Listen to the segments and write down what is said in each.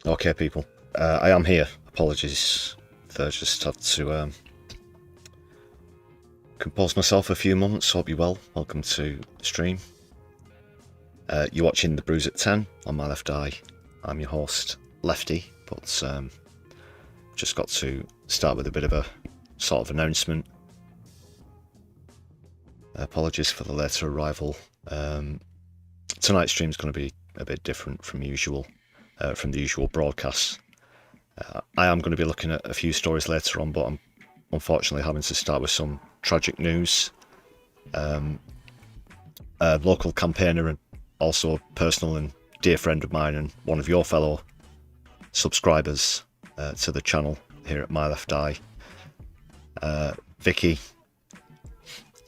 Okay, people, I am here. Apologies, I just had to compose myself a few moments. Hope you're well. Welcome to the stream. You're watching the Brews at 10 on my left eye. I'm your host, Lefty, but just got to start with a bit of a sort of announcement. Apologies for the later arrival. Tonight's stream is going to be a bit different from usual. From the usual broadcasts. I am going to be looking at a few stories later on, but I'm unfortunately having to start with some tragic news. A local campaigner and also a personal and dear friend of mine and one of your fellow subscribers to the channel here at My Left Eye, Vicki,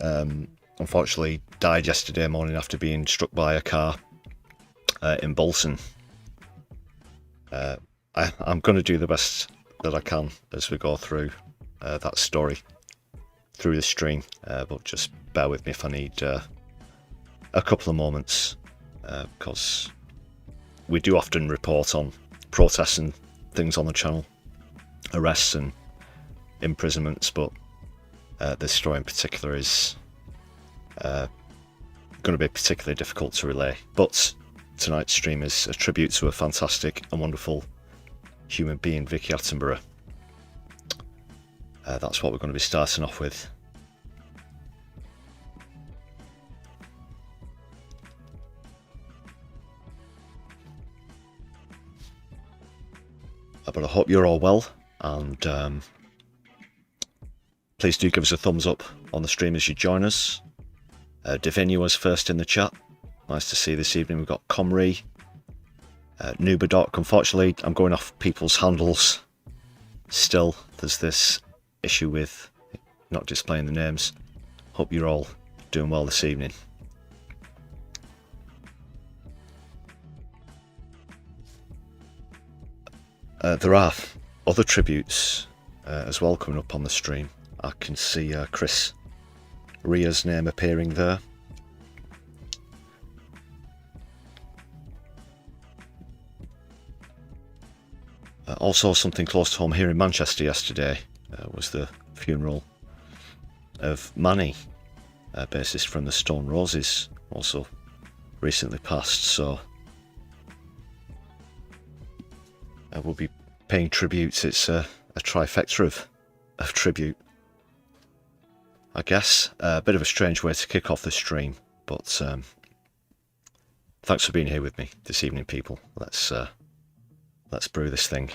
unfortunately died yesterday morning after being struck by a car in Bolton. I'm going to do the best that I can as we go through that story through the stream, but just bear with me if I need a couple of moments, because we do often report on protests and things on the channel, arrests and imprisonments, but this story in particular is going to be particularly difficult to relay. But tonight's stream is a tribute to a fantastic and wonderful human being, Vicki Attenborough. That's what we're going to be starting off with. But I hope you're all well, and please do give us a thumbs up on the stream as you join us. Divini was first in the chat. Nice to see this evening. We've got Comrie, Nubadoc. Unfortunately, I'm going off people's handles still. There's this issue with not displaying the names. Hope you're all doing well this evening. There are other tributes as well coming up on the stream. I can see Chris Ria's name appearing there. Also, something close to home here in Manchester yesterday was the funeral of Manny, bassist from the Stone Roses, also recently passed. So we'll be paying tributes. It's a trifecta of tribute, I guess. A bit of a strange way to kick off the stream, but thanks for being here with me this evening, people. Let's brew this thing.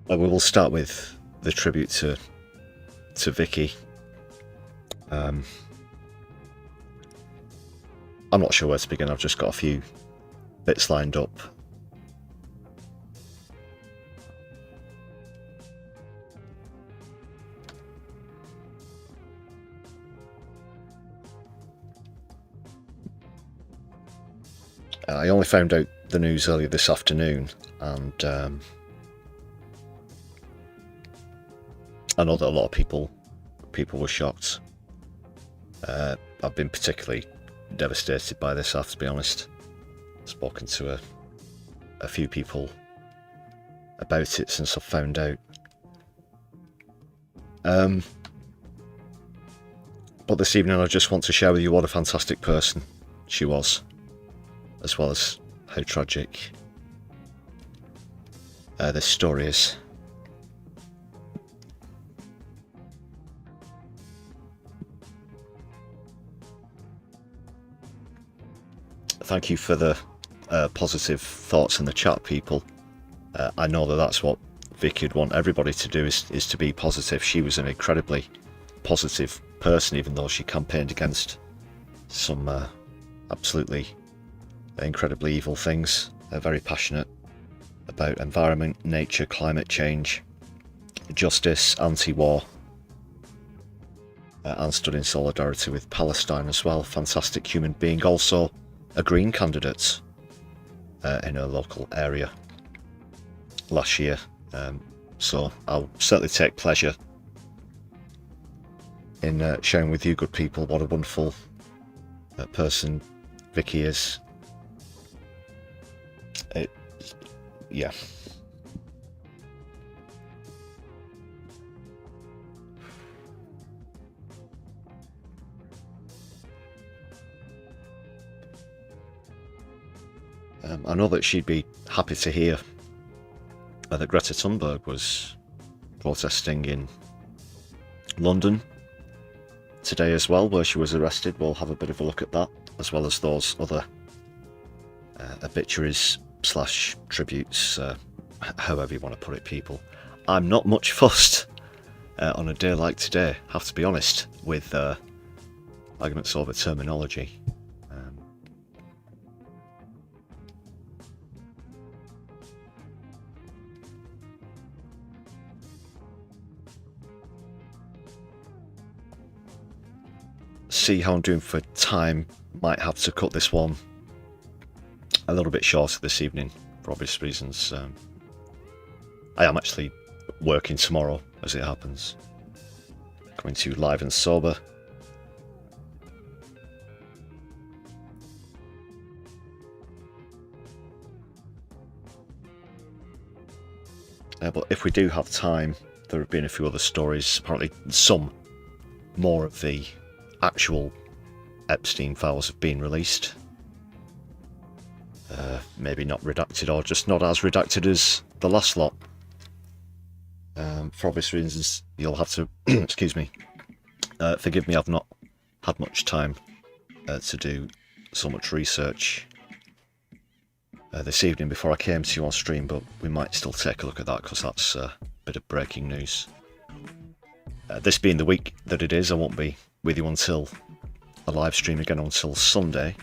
We will start with the tribute to Vicki. I'm not sure where to begin. I've just got a few bits lined up. I only found out the news earlier this afternoon, and I know that a lot of people were shocked. I've been particularly devastated by this, I have to be honest. I've spoken to a few people about it since I found out. But this evening I just want to share with you what a fantastic person she was, as well as how tragic this story is. Thank you for the positive thoughts in the chat, people. I know that that's what Vicki would want everybody to do, is to be positive. She was an incredibly positive person, even though she campaigned against some absolutely incredibly evil things. Very passionate about environment, nature, climate change, justice, anti-war, and stood in solidarity with Palestine as well. Fantastic human being. Also a Green candidate in her local area last year. So I'll certainly take pleasure in sharing with you, good people, what a wonderful person Vicki is. Yeah. I know that she'd be happy to hear that Greta Thunberg was protesting in London today as well, where she was arrested. We'll have a bit of a look at that, as well as those other obituaries / tributes, however you want to put it, people. I'm not much fussed on a day like today, have to be honest, with arguments over terminology. See how I'm doing for time. Might have to cut this one a little bit shorter this evening for obvious reasons. I am actually working tomorrow, as it happens. Coming to you live and sober. But if we do have time, there have been a few other stories. Apparently some more of the actual Epstein files have been released. Maybe not redacted, or just not as redacted as the last lot. For obvious reasons, you'll have to excuse me, forgive me, I've not had much time to do so much research this evening before I came to you on stream, but we might still take a look at that, because that's a bit of breaking news. This being the week that it is, I won't be with you until a live stream again until Sunday.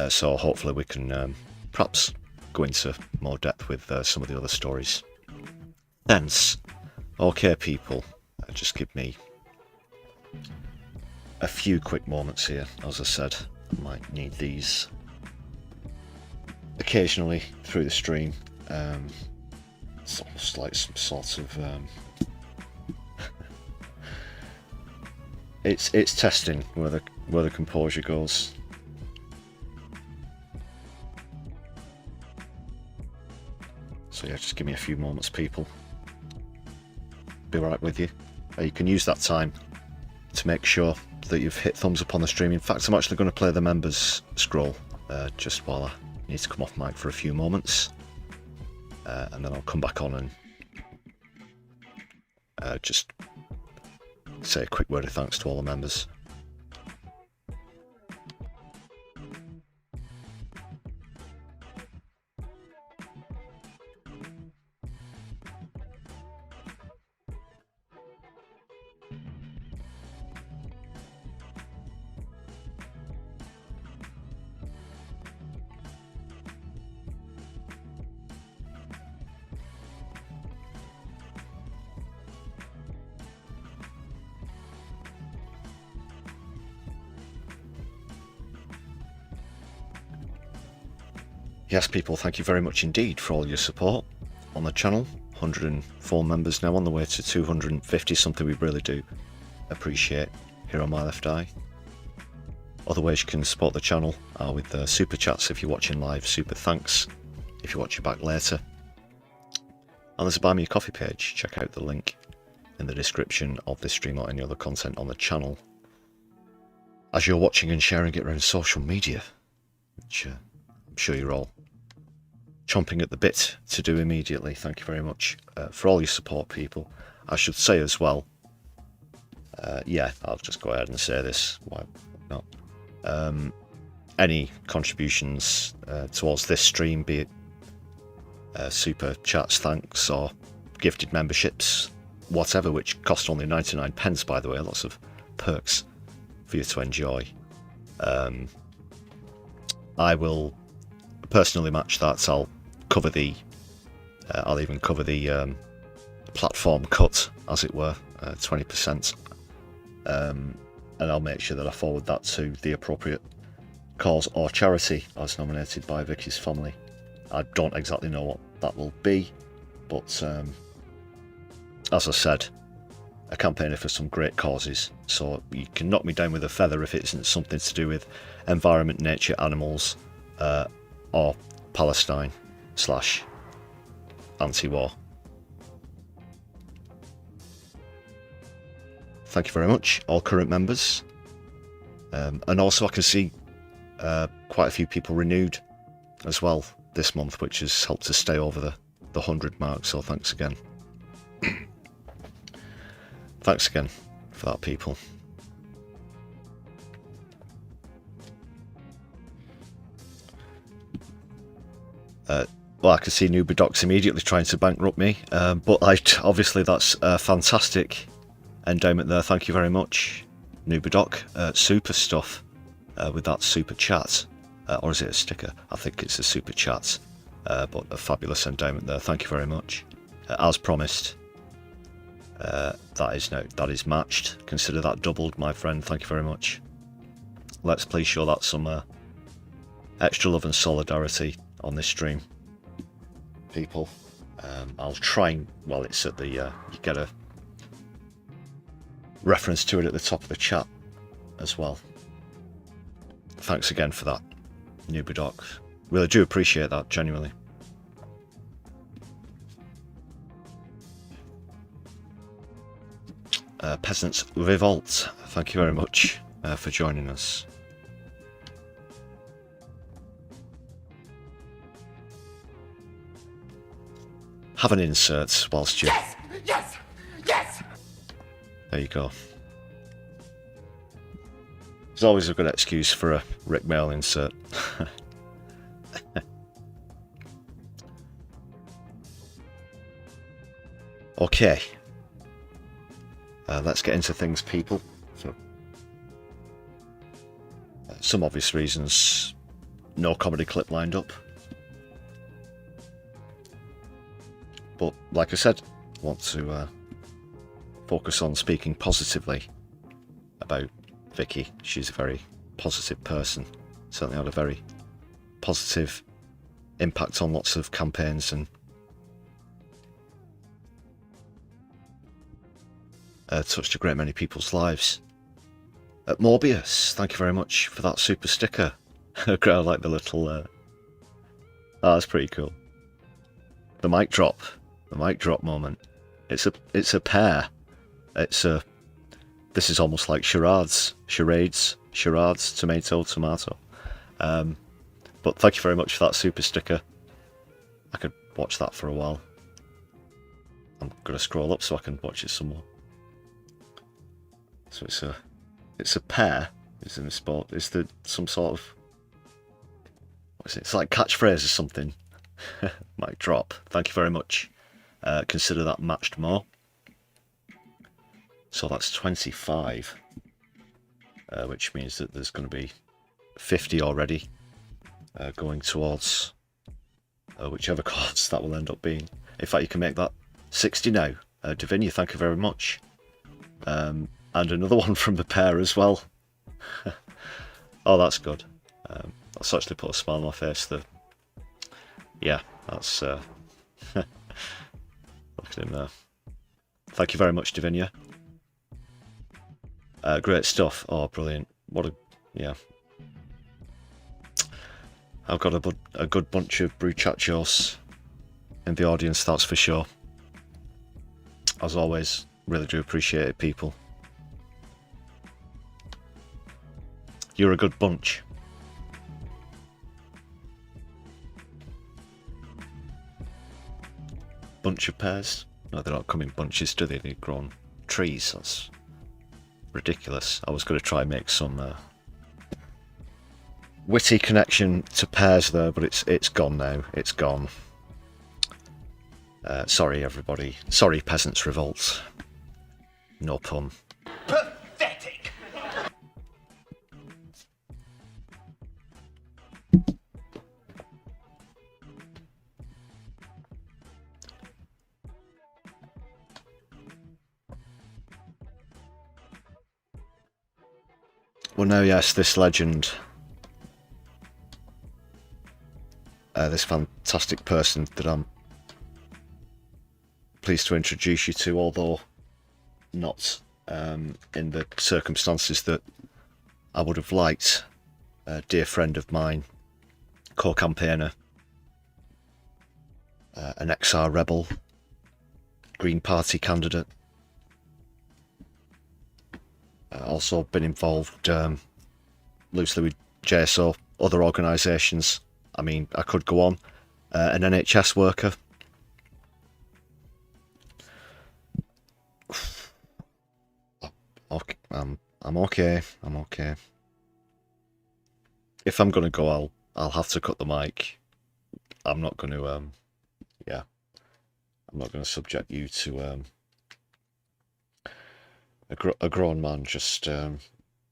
So hopefully we can perhaps go into more depth with some of the other stories. Thence, okay people, just give me a few quick moments here. As I said, I might need these occasionally through the stream. It's almost like some sort of it's testing where the composure goes. So yeah, just give me a few moments, people. Be right with you. You can use that time to make sure that you've hit thumbs up on the stream. In fact, I'm actually going to play the members scroll just while I need to come off mic for a few moments. And then I'll come back on and just say a quick word of thanks to all the members. Yes, people, thank you very much indeed for all your support on the channel. 104 members now, on the way to 250, something we really do appreciate here on My Left Eye. Other ways you can support the channel are with super chats if you're watching live, super thanks if you're watching back later. And there's a Buy Me a Coffee page. Check out the link in the description of this stream or any other content on the channel as you're watching and sharing it around social media, which I'm sure you're all chomping at the bit to do immediately. Thank you very much for all your support, people. I should say as well, yeah, I'll just go ahead and say this, why not? Any contributions towards this stream, be it super chats, thanks, or gifted memberships, whatever, which cost only 99 pence, by the way, lots of perks for you to enjoy. I will personally match that. I'll cover the, I'll even cover the platform cut, as it were, 20%, and I'll make sure that I forward that to the appropriate cause or charity as nominated by Vicky's family. I don't exactly know what that will be, but as I said, a campaigner for some great causes, so you can knock me down with a feather if it isn't something to do with environment, nature, animals, or Palestine / anti-war. Thank you very much, all current members. And also I can see quite a few people renewed as well this month, which has helped to stay over the 100 mark, so thanks again. Thanks again for that, people. Well, I can see Nubidoc's immediately trying to bankrupt me, but obviously that's a fantastic endowment there. Thank you very much, Nubidoc. Super stuff with that super chat. Or is it a sticker? I think it's a super chat. But a fabulous endowment there. Thank you very much. As promised, that is matched. Consider that doubled, my friend. Thank you very much. Let's please show that some extra love and solidarity on this stream, people. I'll try and, well, it's at the, you get a reference to it at the top of the chat as well. Thanks again for that, Nubidoc. Really do appreciate that, genuinely. Peasants Revolt, thank you very much for joining us. Have an insert whilst you... Yes! Yes! Yes! There you go. There's always a good excuse for a Rick Mail insert. Okay. Let's get into things, people. So, some obvious reasons, no comedy clip lined up. But like I said, I want to focus on speaking positively about Vicki. She's a very positive person. Certainly had a very positive impact on lots of campaigns and touched a great many people's lives. Morbius, thank you very much for that super sticker. I like the little... Oh, that's pretty cool. The mic drop moment. It's a pair. This is almost like charades, tomato. But thank you very much for that super sticker. I could watch that for a while. I'm gonna scroll up so I can watch it some more. So it's a pair. Is in the sport. Is there some sort of, what is it? It's like catchphrase or something. Mic drop. Thank you very much. Consider that matched more. So that's 25, which means that there's going to be 50 already going towards whichever cause that will end up being. In fact, you can make that 60 now. Davinia, thank you very much. And another one from the pair as well. Oh, that's good. That's actually put a smile on my face. Yeah, that's... Look at him there. Thank you very much, Davinia. Great stuff. Oh, brilliant. What a... Yeah. I've got a good bunch of bruchachos in the audience, that's for sure. As always, really do appreciate it, people. You're a good bunch. Bunch of pears? No, they don't come in bunches, do they? They grow on trees. That's ridiculous. I was going to try and make some witty connection to pears there, but it's gone now. It's gone. Sorry, everybody. Sorry, Peasants Revolt. No pun. Pathetic! Well, now, yes, this legend, this fantastic person that I'm pleased to introduce you to, although not in the circumstances that I would have liked. A dear friend of mine, co-campaigner, an XR rebel, Green Party candidate. Also been involved loosely with JSO, other organisations. I mean, I could go on. An NHS worker. Okay, I'm okay. I'm okay. If I'm gonna go, I'll have to cut the mic. I'm not going to yeah. I'm not going to subject you to a grown man just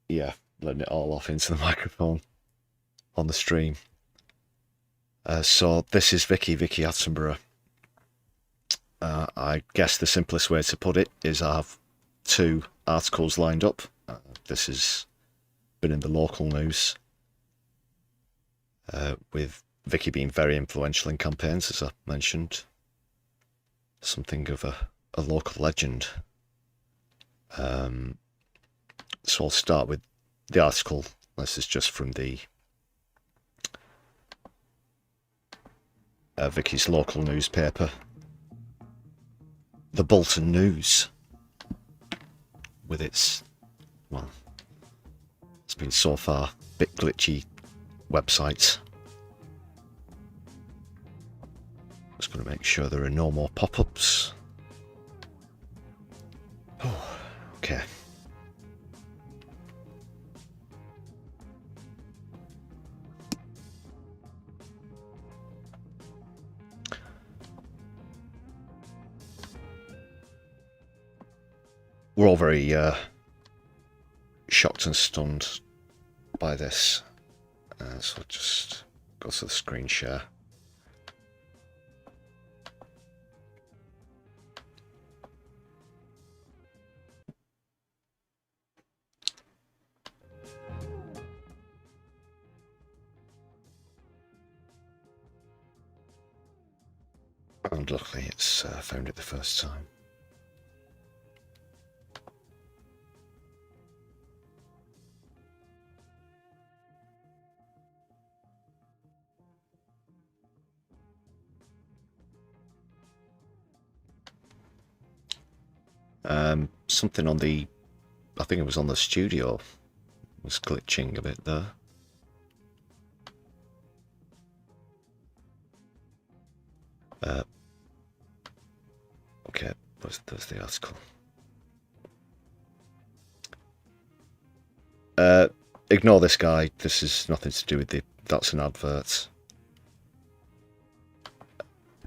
yeah, letting it all off into the microphone on the stream. So this is Vicki Attenborough. I guess the simplest way to put it is I have two articles lined up. This has been in the local news, with Vicki being very influential in campaigns, as I mentioned. Something of a local legend. So I'll start with the article. This is just from the Vicki's local newspaper, the Bolton News, with its, well, it's been so far a bit glitchy website. Just going to make sure there are no more pop-ups. Oh, okay. We're all very shocked and stunned by this. So I'll just go to the screen share. And luckily it's found it the first time. Something on the, I think it was on the studio, was glitching a bit there. Okay, there's the article. Ignore this guy. This is nothing to do with the. That's an advert.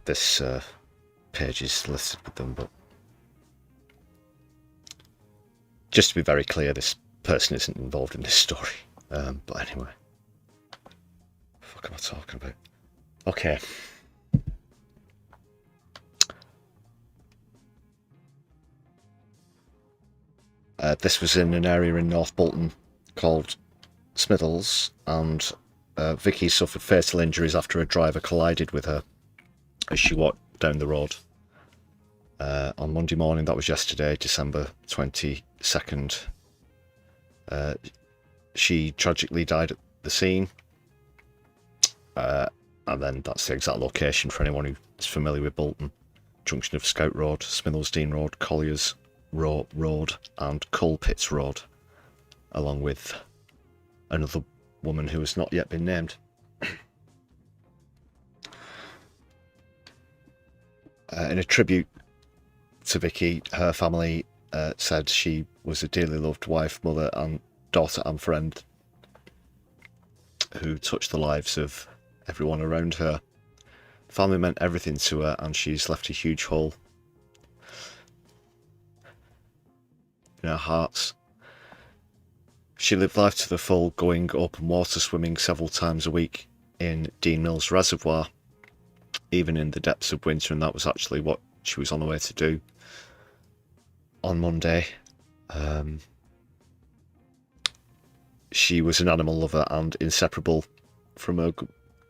This page is listed with them, but just to be very clear, this person isn't involved in this story. But anyway, what the fuck am I talking about? Okay. This was in an area in North Bolton called Smithills, and Vicki suffered fatal injuries after a driver collided with her as she walked down the road. On Monday morning, that was yesterday, December 22nd. She tragically died at the scene. And then that's the exact location for anyone who's familiar with Bolton. Junction of Scout Road, Smithills Road, Colliers Road and Coalpits Road, along with another woman who has not yet been named. In a tribute to Vicki, her family said she was a dearly loved wife, mother and daughter and friend who touched the lives of everyone around her. Family meant everything to her, and she's left a huge hole in our hearts. She lived life to the full, going open water swimming several times a week in Dean Mills Reservoir, even in the depths of winter, and that was actually what she was on the way to do on Monday. she was an animal lover and inseparable from her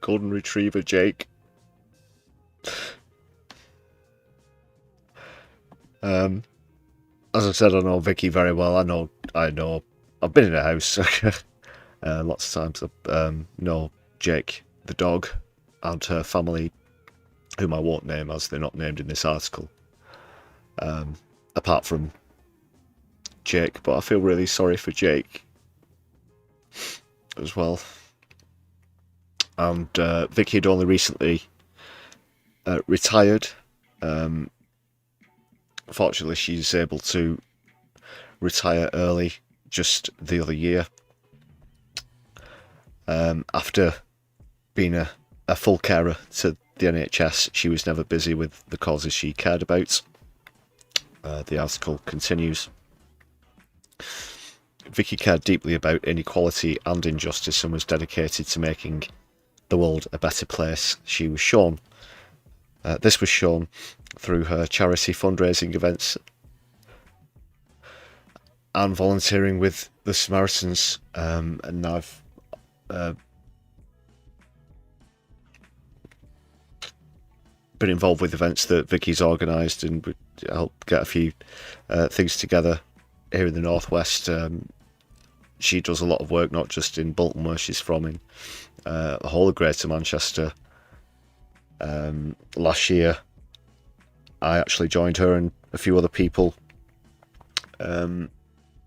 golden retriever, Jake. As I said, I know Vicki very well. I know. I've been in her house lots of times. I know Jake, the dog, and her family, whom I won't name as they're not named in this article. Apart from Jake, but I feel really sorry for Jake as well. And Vicki had only recently retired. Fortunately, she's able to retire early just the other year. After being a full carer to the NHS, she was never busy with the causes she cared about. The article continues. Vicki cared deeply about inequality and injustice and was dedicated to making the world a better place. This was shown through her charity fundraising events and volunteering with the Samaritans. And I've been involved with events that Vicki's organised and helped get a few things together here in the Northwest. She does a lot of work, not just in Bolton, where she's from, in the whole of Greater Manchester. Last year, I actually joined her and a few other people on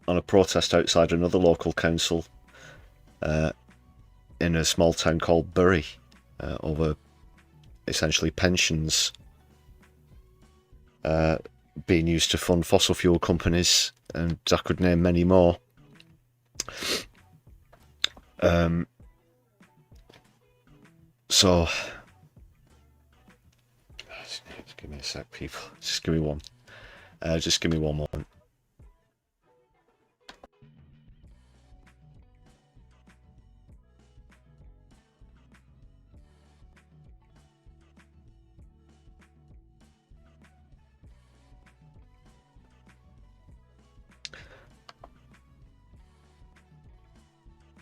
a protest outside another local council in a small town called Bury over essentially pensions being used to fund fossil fuel companies, and I could name many more. So just give me a sec, people. Just give me one. Just give me one moment.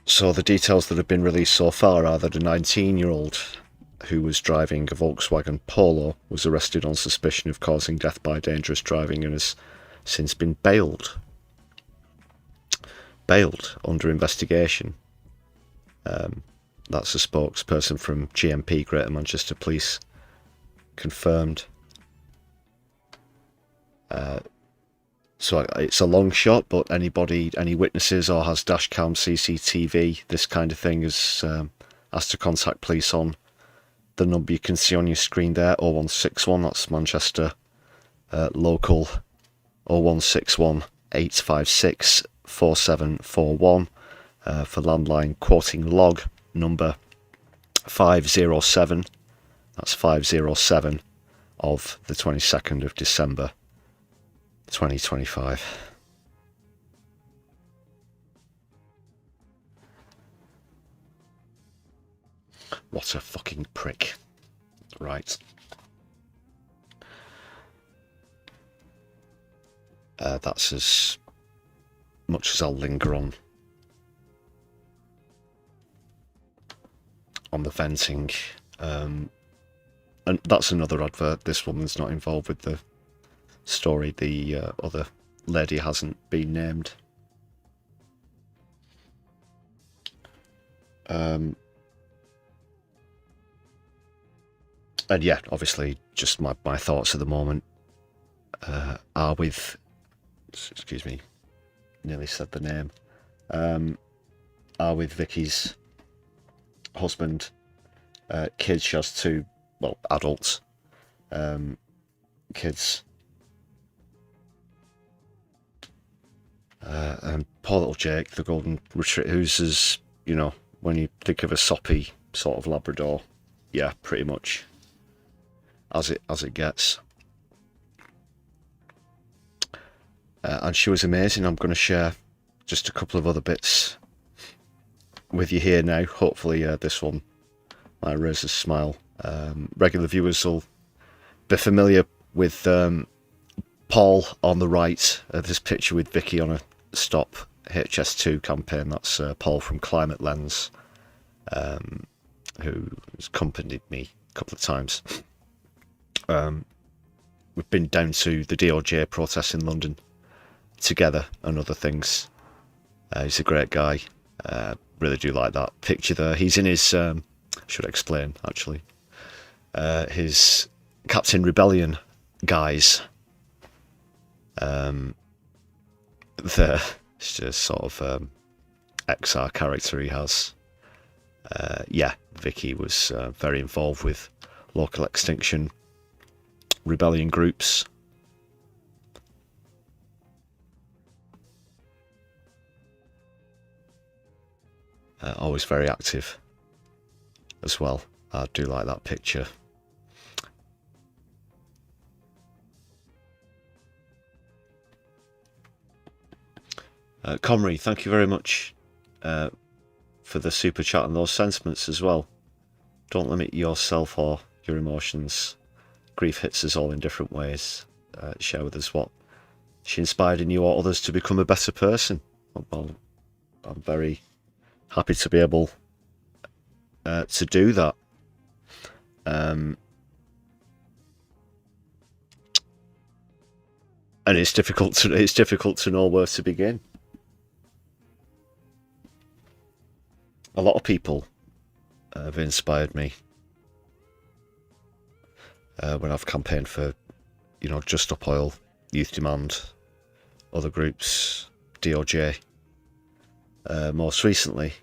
So the details that have been released so far are that a 19-year-old who was driving a Volkswagen Polo was arrested on suspicion of causing death by dangerous driving and has since been bailed under investigation. That's a spokesperson from GMP, Greater Manchester Police, confirmed. So it's a long shot, but any witnesses or has dashcam, CCTV, this kind of thing, is to contact police on the number you can see on your screen there, 0161, that's Manchester local, 0161 856 4741 for landline quoting log number 507, that's 507 of the 22nd of December 2025. What a fucking prick. Right. That's as much as I'll linger on the venting. And that's another advert. This woman's not involved with the story. The other lady hasn't been named. And yeah, obviously, just my thoughts at the moment are with, excuse me, nearly said the name, are with Vicki's husband, kids. She has two, well, adults, kids. And poor little Jake, the golden retriever, who's as, you know, when you think of a soppy sort of Labrador, yeah, pretty much as it gets. And she was amazing. I'm going to share just a couple of other bits with you here now. Hopefully this one might raise a smile. Regular viewers will be familiar with Paul on the right, this picture with Vicki on a stop HS2 campaign. That's Paul from Climate Lens, who has accompanied me a couple of times. We've been down to the DOJ protests in London together and other things. He's a great guy. Really do like that picture there. He's in his, should explain actually, his Captain Rebellion guise. There, it's just sort of XR character he has. Yeah, Vicki was very involved with local extinction rebellion groups. Always very active as well. I do like that picture. Comrie, thank you very much for the super chat and those sentiments as well. Don't limit yourself or your emotions. Grief hits us all in different ways. Share with us what she inspired in you or others to become a better person. Well, I'm very happy to be able to do that. And it's difficult to know where to begin. A lot of people have inspired me when I've campaigned for, you know, Just Stop Oil, Youth Demand, other groups, DOJ, most recently,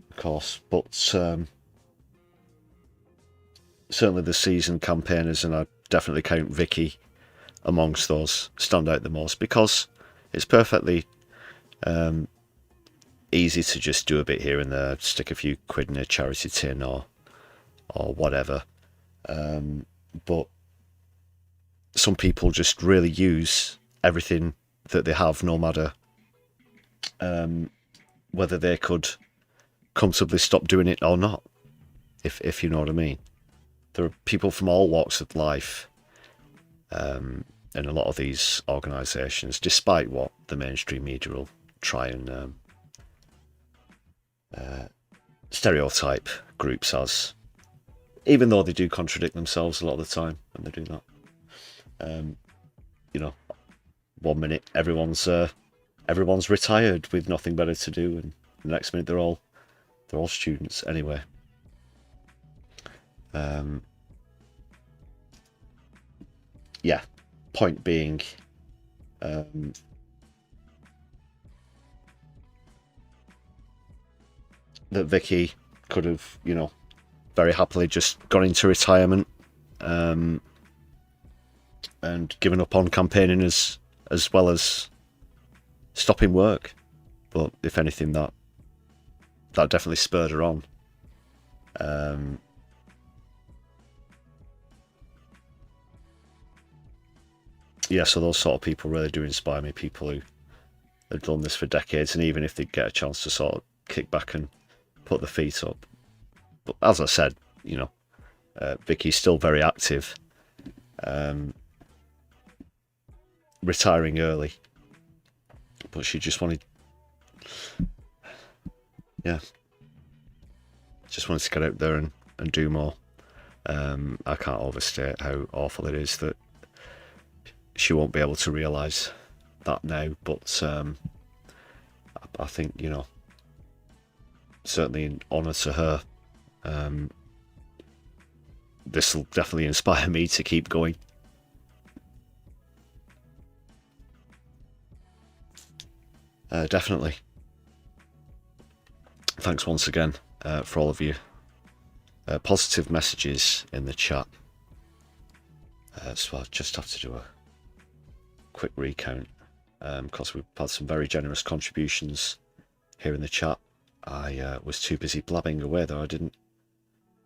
of course, but certainly the seasoned campaigners, and I definitely count Vicki amongst those, stand out the most, because it's perfectly easy to just do a bit here and there, stick a few quid in a charity tin or whatever. But some people just really use everything that they have, no matter whether they could comfortably stop doing it or not, if you know what I mean. There are people from all walks of life in a lot of these organisations, despite what the mainstream media will try and stereotype groups as, even though they do contradict themselves a lot of the time when they do that. You know, 1 minute everyone's retired with nothing better to do, and the next minute they're all students anyway. Yeah, point being, that Vicki could have, you know, very happily just gone into retirement and given up on campaigning as well as stopping work. But if anything, that definitely spurred her on. Yeah, so those sort of people really do inspire me, people who have done this for decades, and even if they get a chance to sort of kick back and put the feet up. But as I said, you know, Vicky's still very active, retiring early, but she just wanted, just wanted to get out there and do more. I can't overstate how awful it is that she won't be able to realise that now, but I think, you know, certainly in honour to her, this will definitely inspire me to keep going. Definitely. Thanks once again for all of you positive messages in the chat. So I'll just have to do a quick recount, because we've had some very generous contributions here in the chat. I was too busy blabbing away though. I didn't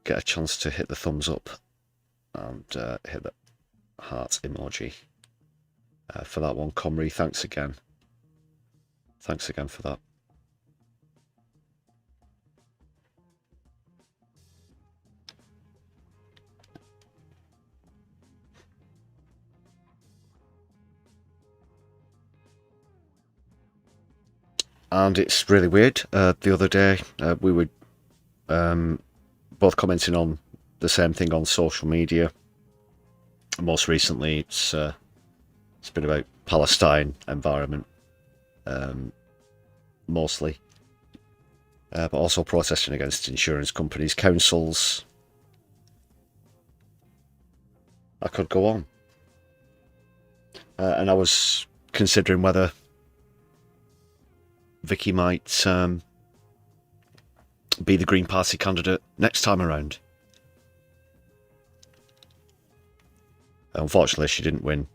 get a chance to hit the thumbs up and hit the heart emoji for that one. Comrie, thanks again. Thanks again for that. And it's really weird. The other day we were both commenting on the same thing on social media. Most recently, it's been about Palestine environment, mostly, but also protesting against insurance companies, councils. I could go on, and I was considering whether Vicki might be the Green Party candidate next time around. Unfortunately, she didn't win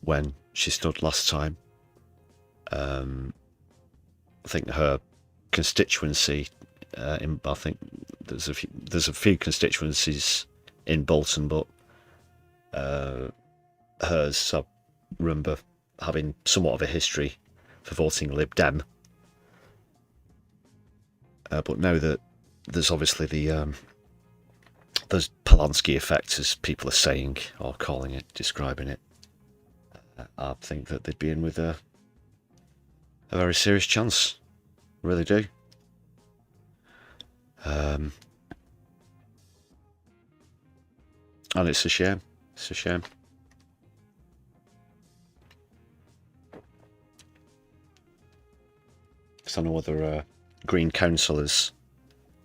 when she stood last time. I think her constituency, I think there's a few constituencies in Bolton, but hers, I remember having somewhat of a history for voting Lib Dem. But now that there's obviously there's Polanski effect, as people are saying, or calling it, describing it, I think that they'd be in with a very serious chance. Really do. And it's a shame. It's a shame. Because I know other Green councillors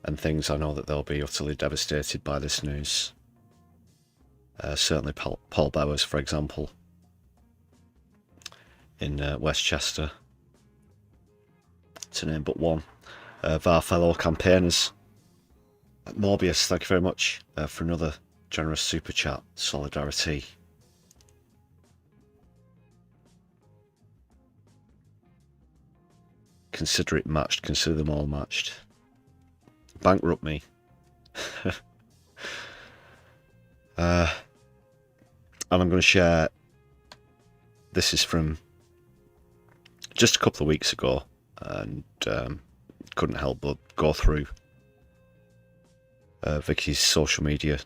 and things, I know that they'll be utterly devastated by this news. Certainly Paul Bowers, for example, in Westchester, to name but one of our fellow campaigners. Morbius, thank you very much for another generous super chat. Solidari-Tea. Consider it matched, consider them all matched. Bankrupt me. And I'm going to share, this is from just a couple of weeks ago, and couldn't help but go through Vicky's social media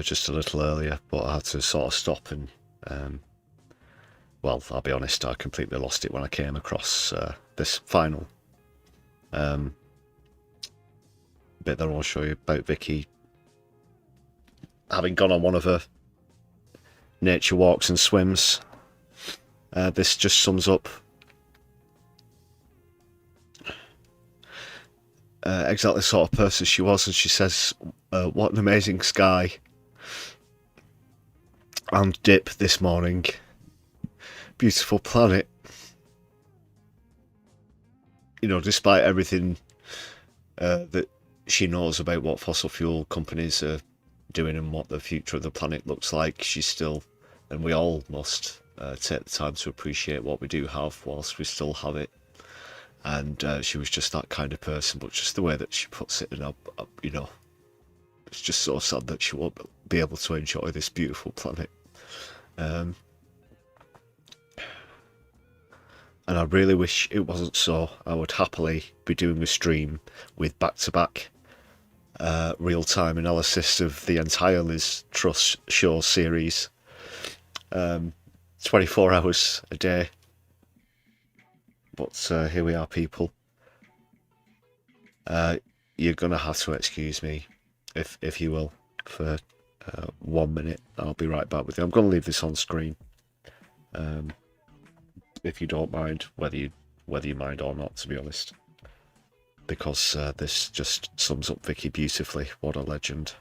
just a little earlier, but I had to sort of stop and well, I'll be honest, I completely lost it when I came across this final bit that I'll show you about Vicky having gone on one of her nature walks and swims. This just sums up exactly the sort of person she was, and she says, what an amazing sky and dip this morning. Beautiful planet. You know, despite everything that she knows about what fossil fuel companies are doing and what the future of the planet looks like, she's still, and we all must take the time to appreciate what we do have whilst we still have it. And she was just that kind of person, but just the way that she puts it, and you know, it's just so sad that she won't be able to enjoy this beautiful planet. And I really wish it wasn't so. I would happily be doing a stream with back-to-back real-time analysis of the entire Liz Truss show series. 24 hours a day. But here we are, people. You're going to have to excuse me, if you will, for 1 minute. I'll be right back with you. I'm going to leave this on screen. If you don't mind, whether you mind or not, to be honest, because this just sums up Vicky beautifully. What a legend.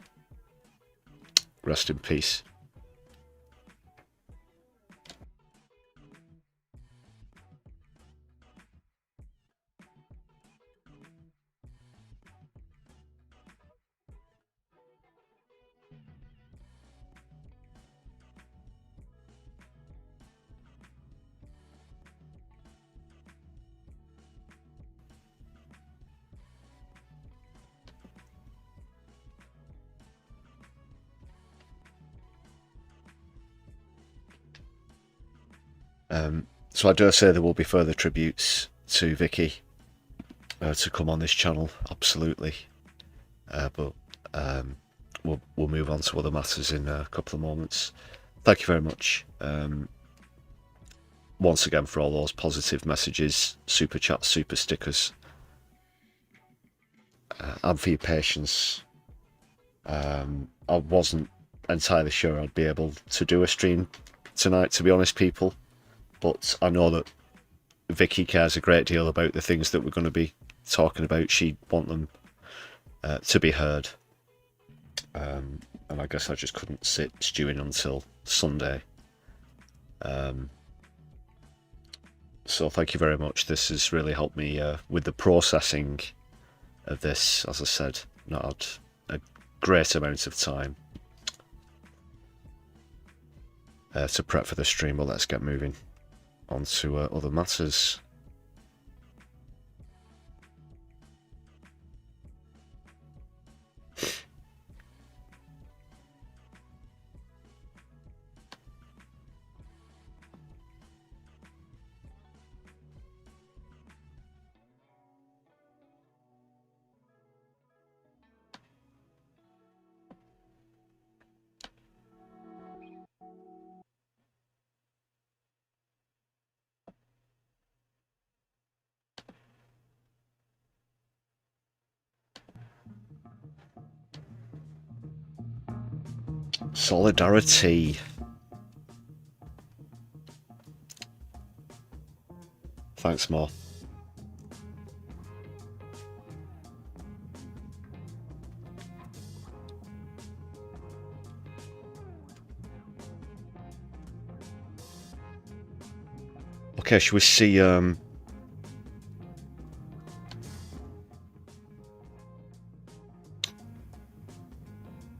Rest in peace. So I dare say there will be further tributes to Vicky to come on this channel, absolutely. But we'll move on to other matters in a couple of moments. Thank you very much. once again for all those positive messages, super chats, super stickers, and for your patience. I wasn't entirely sure I'd be able to do a stream tonight, to be honest, people, but I know that Vicki cares a great deal about the things that we're going to be talking about. She'd want them to be heard, and I guess I just couldn't sit stewing until Sunday. So thank you very much. This has really helped me with the processing of this. As I said, not had a great amount of time to prep for the stream, but let's get moving on to other matters. Solidari-Tea. Thanks, Mo. Okay, shall we see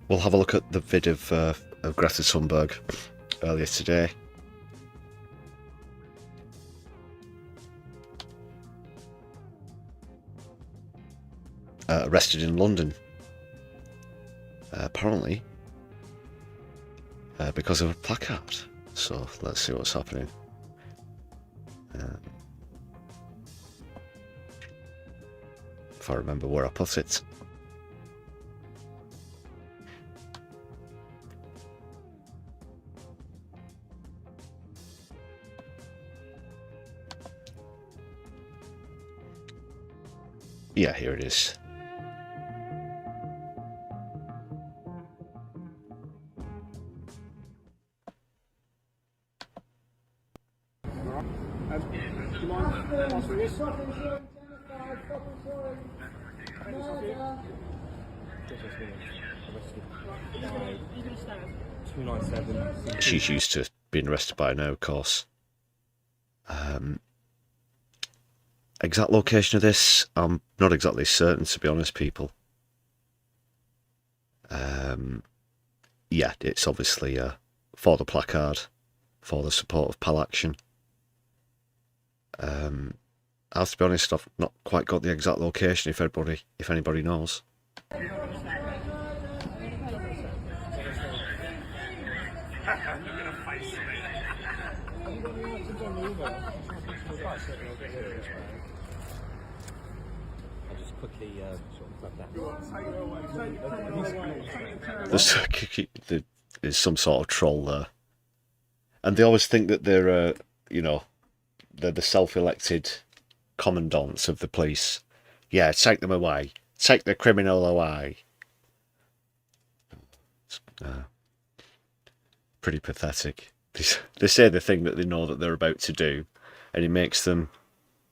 we'll have a look at the vid of Greta Thunberg earlier today. Arrested in London, apparently, because of a placard. So let's see what's happening. If I remember where I put it. Yeah, here it is. She's used to being arrested by now, of course. Exact location of this, I'm not exactly certain, to be honest, people. Yeah, it's obviously for the placard, for the support of PAL action. I have to be honest, I've not quite got the exact location. If anybody knows. There's some sort of troll there, and they always think that they're, you know, they're the self-elected commandants of the police. Yeah, take them away. Take the criminal away. Pretty pathetic. They say the thing that they know that they're about to do, and it makes them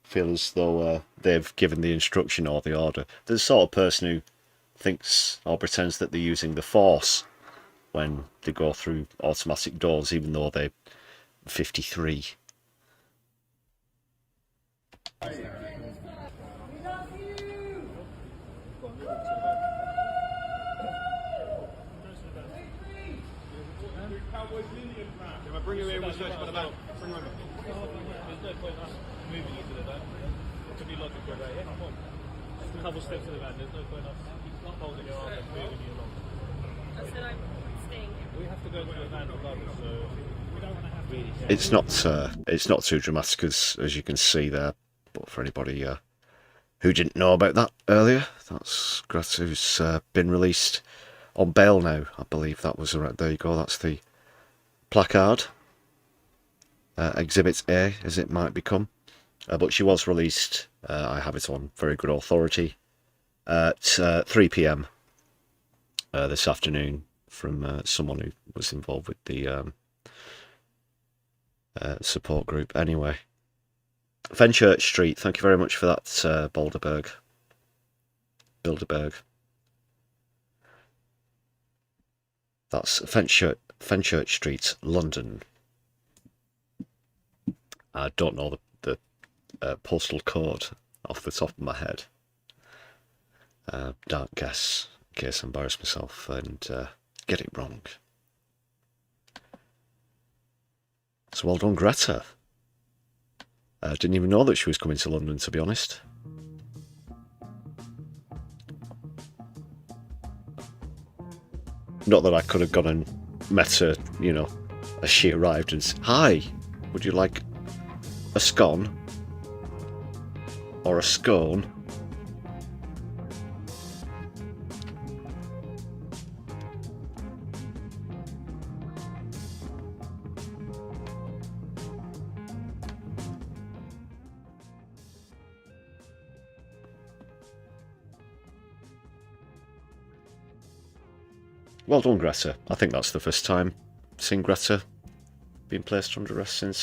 feel as though they've given the instruction or the order. They're the sort of person who thinks or pretends that they're using the force when they go through automatic doors, even though they're 53. Bring you in with search by the back. Bring over. There's no point us moving you to the van. To be logical about it. Come on. A couple steps to the van. There's no point us holding your arm and moving you along. I said I'm staying here. We have to go to the van regardless, so we don't want to have really. It's not too dramatic as you can see there, but for anybody who didn't know about that earlier, that's Greta, who's been released on bail now. I believe that was right. There you go. That's the placard. Exhibit A, as it might become. But she was released, I have it on very good authority, at 3 p.m. This afternoon from someone who was involved with the support group. Anyway, Fenchurch Street, thank you very much for that, Bilderberg. That's Fenchurch Street, London. I don't know the postal code off the top of my head. Don't guess, in case I embarrass myself and get it wrong. So well done, Greta. I didn't even know that she was coming to London, to be honest. Not that I could have gone and met her, you know, as she arrived and said, "Hi, would you like a scone? Or a scone?" Well done, Greta. I think that's the first time seeing Greta being placed under arrest since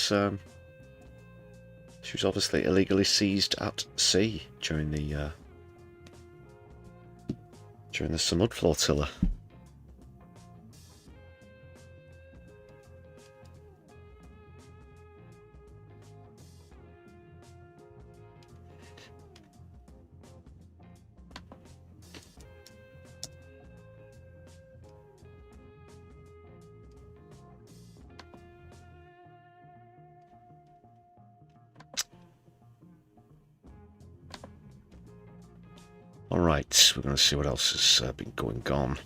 she was obviously illegally seized at sea during the Samud flotilla. Alright, we're going to see what else has been going on.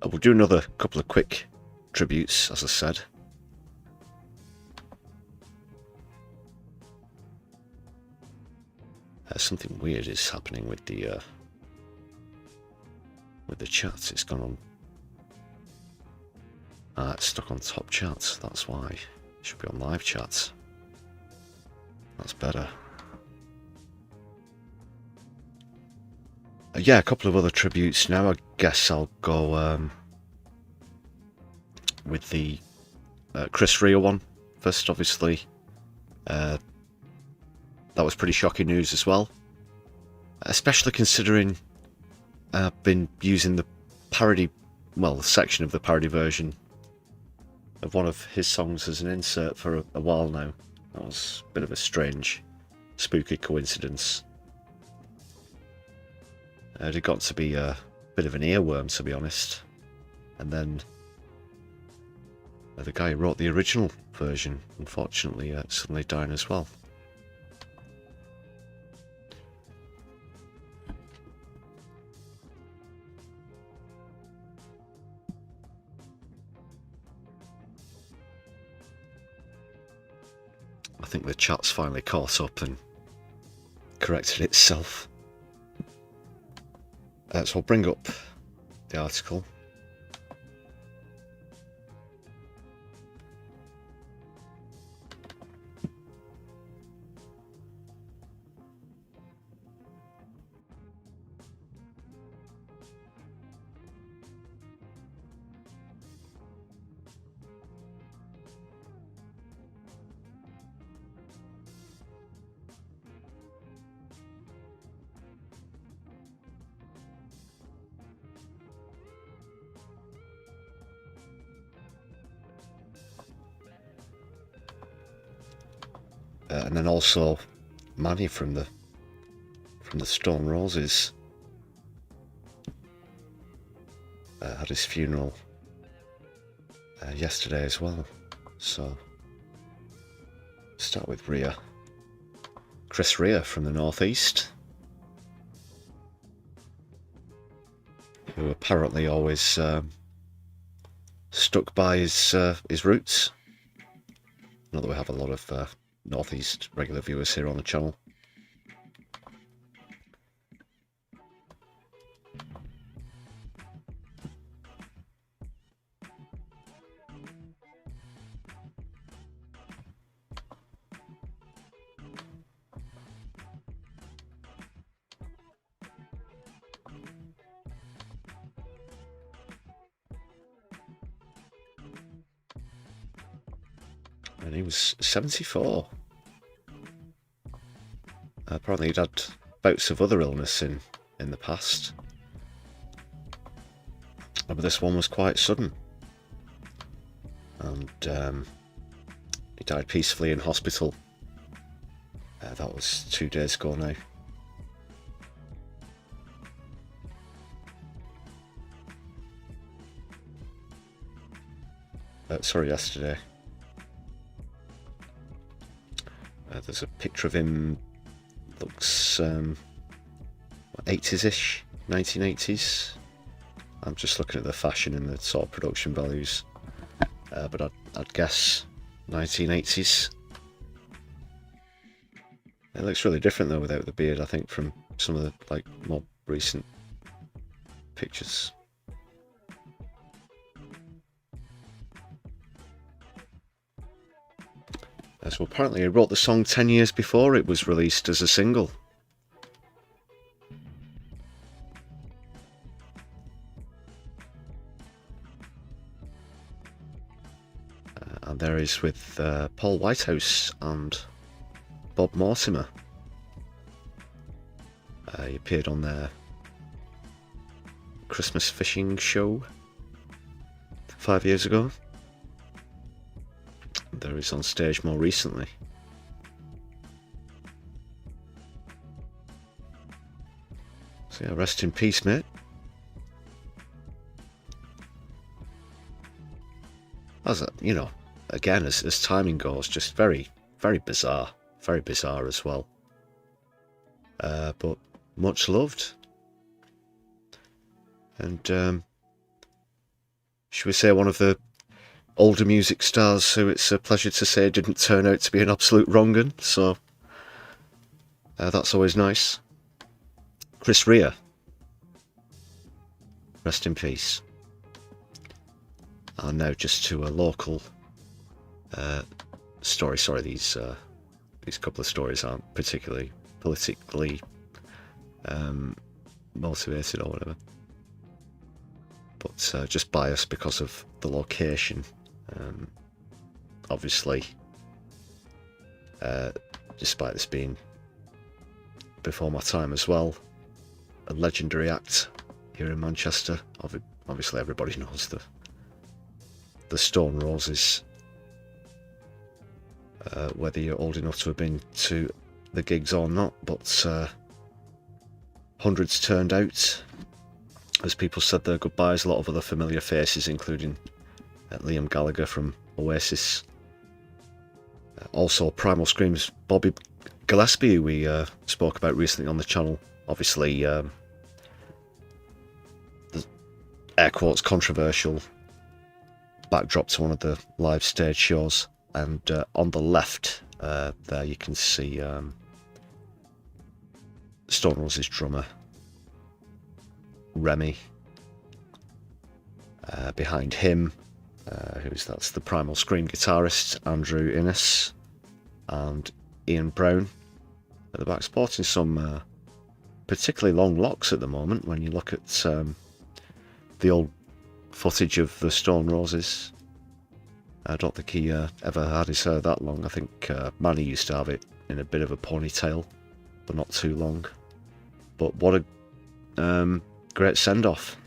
We'll do another couple of quick tributes, as I said. Something weird is happening with the chat. It's gone on. It's stuck on top chat. That's why. It should be on live chat. That's better. Yeah, a couple of other tributes now. I guess I'll go with the Chris Rea one first, obviously. That was pretty shocking news as well. Especially considering I've been using the parody, well, the section of the parody version of one of his songs as an insert for a while now. That was a bit of a strange, spooky coincidence. It got to be a bit of an earworm, to be honest. And then the guy who wrote the original version, unfortunately, suddenly died as well. I think the chat's finally caught up and corrected itself. So I'll bring up the article. And then also Manny from the Stone Roses had his funeral yesterday as well. So start with Rea. Chris Rea from the Northeast, who apparently always stuck by his roots. Not that we have a lot of Northeast regular viewers here on the channel. And he was 74. Apparently he'd had bouts of other illness in the past. But this one was quite sudden. And he died peacefully in hospital. That was 2 days ago now. Sorry, yesterday. There's a picture of him, looks 80s-ish, 1980s. I'm just looking at the fashion and the sort of production values, but I'd guess 1980s. It looks really different though without the beard, I think, from some of the more recent pictures. So apparently he wrote the song 10 years before it was released as a single. And there is with Paul Whitehouse and Bob Mortimer. He appeared on their Christmas fishing show 5 years ago. There is on stage more recently. So yeah, rest in peace, mate. As you know, again, as timing goes, just very, very bizarre as well. But much loved. And should we say one of the older music stars who it's a pleasure to say didn't turn out to be an absolute wrong-un, so that's always nice. Chris Rea, rest in peace. And now just to a local story. Sorry, these couple of stories aren't particularly politically motivated or whatever, but just biased because of the location. Obviously, despite this being before my time as well, a legendary act here in Manchester. Obviously everybody knows the Stone Roses, whether you're old enough to have been to the gigs or not, but hundreds turned out as people said their goodbyes. A lot of other familiar faces, including Liam Gallagher from Oasis. Also Primal Scream's Bobby Gillespie, who we spoke about recently on the channel. Obviously the air quotes controversial backdrop to one of the live stage shows. And on the left there you can see Stone Roses drummer Remy. Behind him, that's the Primal Scream guitarist Andrew Innes, and Ian Brown at the back, sporting some particularly long locks at the moment when you look at the old footage of the Stone Roses. I don't think he ever had his hair that long. I think Manny used to have it in a bit of a ponytail, but not too long. But what a great send-off.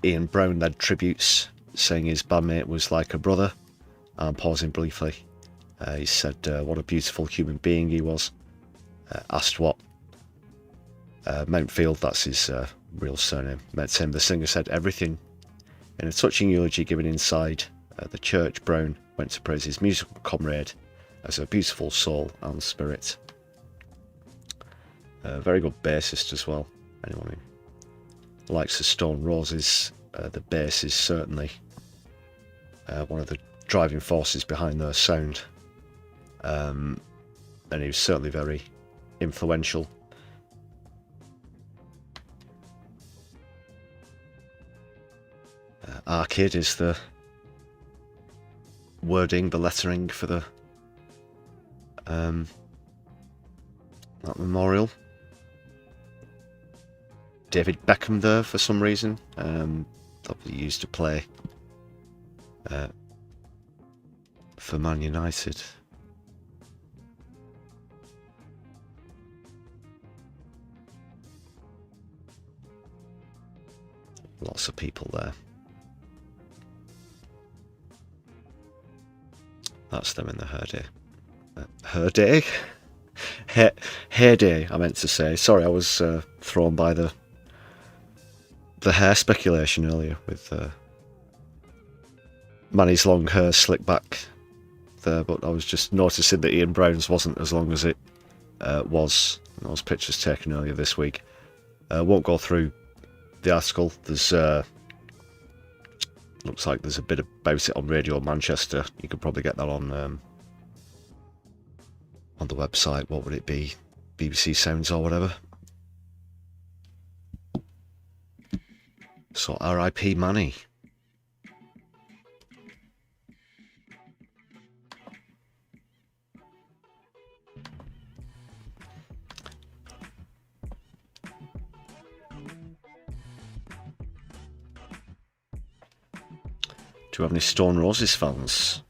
Ian Brown led tributes, saying his bandmate was like a brother, and pausing briefly, he said what a beautiful human being he was. Asked what Mountfield, that's his real surname, met him, the singer said everything. In a touching eulogy given inside the church, Brown went to praise his musical comrade as a beautiful soul and spirit. Very good bassist as well. Anyone who likes the Stone Roses, the bass is certainly one of the driving forces behind their sound, and he was certainly very influential. Arcade is the wording, the lettering for the that memorial. David Beckham there for some reason. That he used to play for Man United. Lots of people there. That's them in the heyday. Heyday? Heyday, I meant to say. Sorry, I was thrown by the hair speculation earlier with Manny's long hair slicked back there, but I was just noticing that Ian Brown's wasn't as long as it was in those pictures taken earlier this week. Won't go through the article. There's looks like there's a bit about it on Radio Manchester. You could probably get that on the website. What would it be? BBC Sounds or whatever. So R.I.P. Manny. Do we have any Stone Roses fans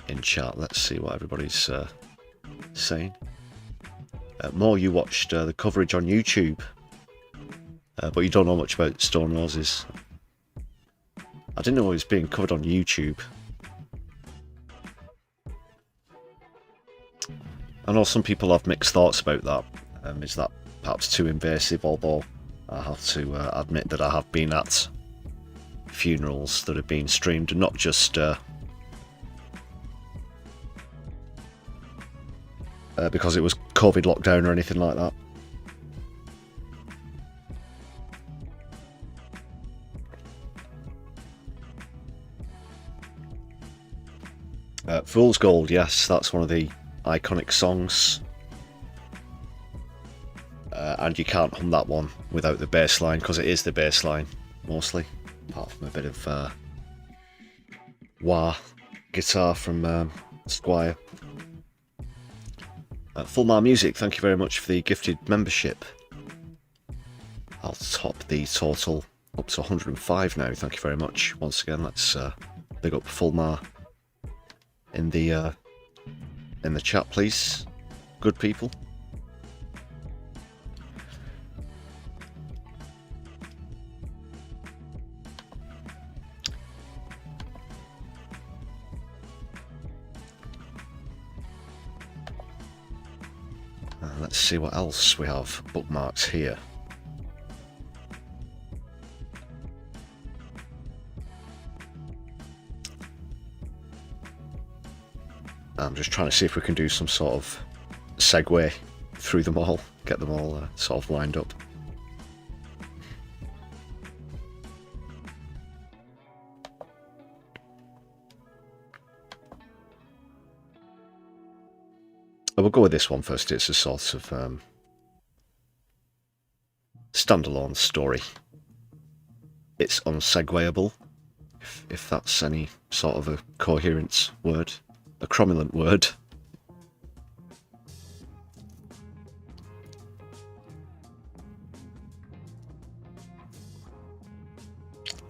in chat? Let's see what everybody's saying. Mo, you watched the coverage on YouTube, but you don't know much about Stone Roses. I didn't know it was being covered on YouTube. I know some people have mixed thoughts about that. Is that perhaps too invasive? Although I have to admit that I have been at funerals that have been streamed, and not just because it was COVID lockdown or anything like that. Fool's Gold, yes, that's one of the iconic songs, and you can't hum that one without the bass line, because it is the bass line mostly, apart from a bit of wah guitar from Squire. Fullmar Music, thank you very much for the gifted membership. I'll top the total up to 105 now. Thank you very much once again. Let's big up Fullmar in the chat, please. Good people. Let's see what else we have bookmarks here. I'm just trying to see if we can do some sort of segue through them all, get them all sort of lined up. We'll go with this one first. It's a sort of standalone story. It's unsegueable, if that's any sort of a coherent word, a cromulent word.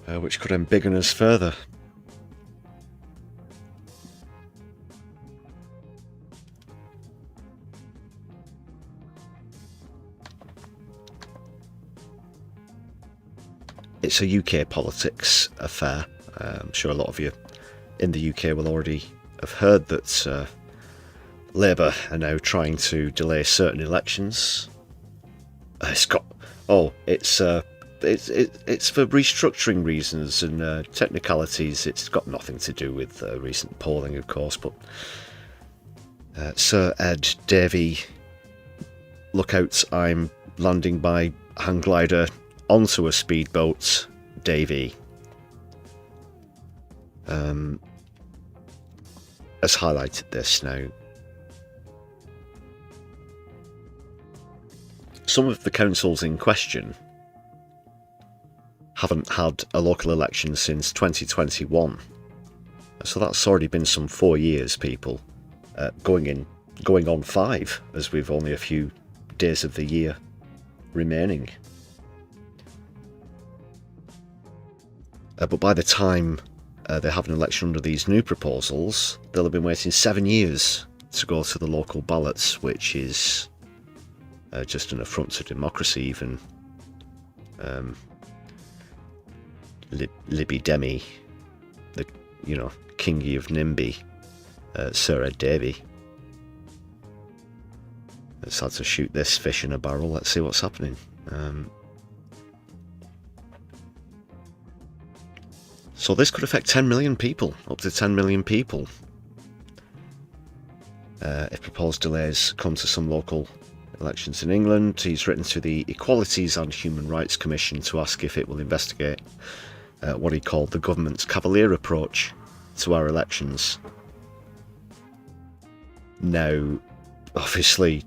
Which could embiggen us further. It's a UK politics affair. I'm sure a lot of you in the UK will already have heard that Labour are now trying to delay certain elections. It's for restructuring reasons and technicalities. It's got nothing to do with recent polling, of course. But Sir Ed Davey, look out! I'm landing by hang glider onto a speedboat, Davey, has highlighted this now. Some of the councils in question haven't had a local election since 2021, so that's already been some 4 years, people, going on 5, as we've only a few days of the year remaining. But by the time they have an election under these new proposals, they'll have been waiting 7 years to go to the local ballots, which is just an affront to democracy. Even Libby Demi, the Kingy of NIMBY, Sir Ed Davey. It's had to shoot this fish in a barrel. Let's see what's happening. So this could affect 10 million people, up to 10 million people, if proposed delays come to some local elections in England. He's written to the Equalities and Human Rights Commission to ask if it will investigate what he called the government's cavalier approach to our elections. Now, obviously,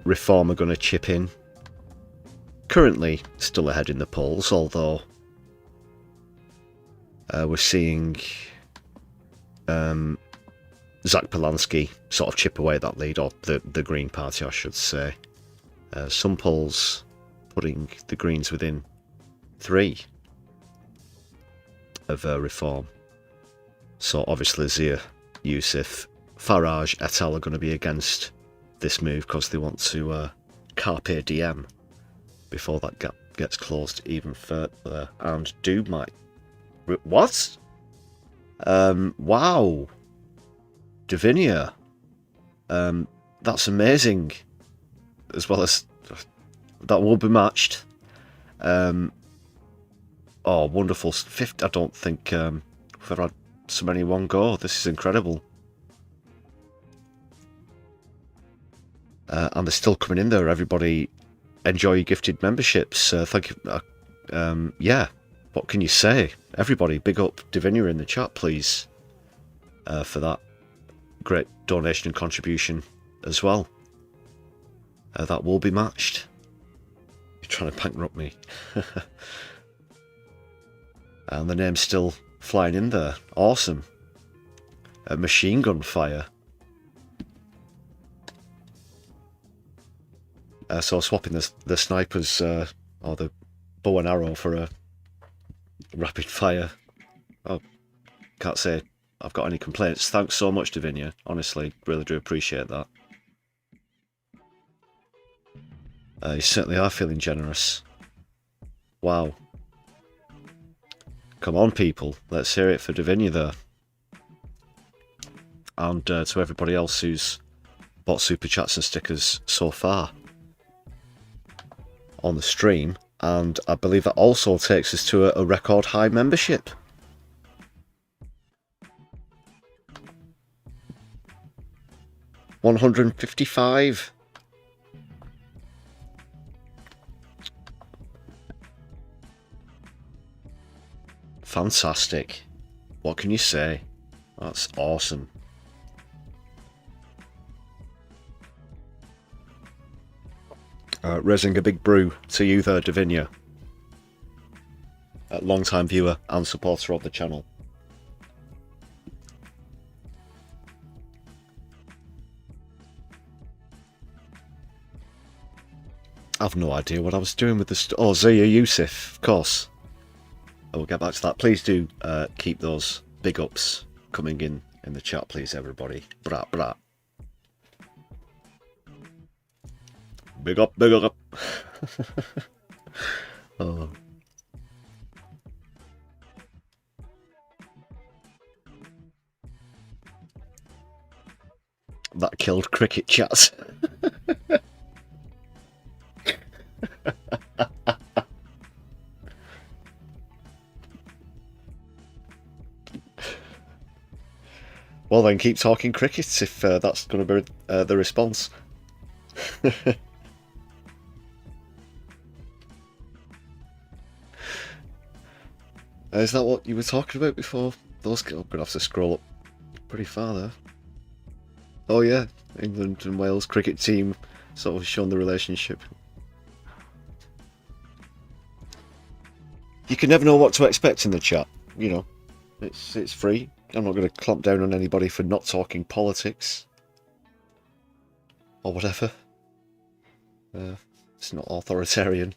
Reform are going to chip in. Currently, still ahead in the polls, although we're seeing Zach Polanski sort of chip away that lead, or the Green Party, I should say. Some polls putting the Greens within 3 of Reform. So obviously Zia, Youssef, Farage, et al. Are going to be against this move because they want to carpe diem before that gap gets closed even further. And Doob might... What? Wow. Davinia. That's amazing. As well as... That will be matched. Oh, wonderful. Fifth, I don't think we've ever had so many in one go. This is incredible. And they're still coming in there. Everybody, enjoy your gifted memberships. Thank you. Yeah, what can you say? Everybody, big up Davinia in the chat, please, for that great donation and contribution as well. That will be matched. You're trying to bankrupt me. And the name's still flying in there. Awesome. Machine gun fire. So swapping the snipers or the bow and arrow for a rapid fire. Oh, can't say I've got any complaints. Thanks so much, Davinia. Honestly, really do appreciate that. You certainly are feeling generous. Wow. Come on, people. Let's hear it for Davinia there. And to everybody else who's bought super chats and stickers so far on the stream. And I believe that also takes us to a record high membership. $155. Fantastic. What can you say? That's awesome. Raising a big brew to you there, Davinia. Long-time viewer and supporter of the channel. I've no idea what I was doing with this. Oh, Zia Youssef, of course. I will get back to that. Please do keep those big ups coming in the chat, please, everybody. Brat, brat. Big up, big up. Oh. That killed cricket chat. Well then, keep talking cricket if that's going to be the response. Is that what you were talking about before? Those I'm going to have to scroll up pretty far there. Oh yeah, England and Wales cricket team sort of showing the relationship. You can never know what to expect in the chat, you know. It's free. I'm not going to clamp down on anybody for not talking politics or whatever. It's not authoritarian.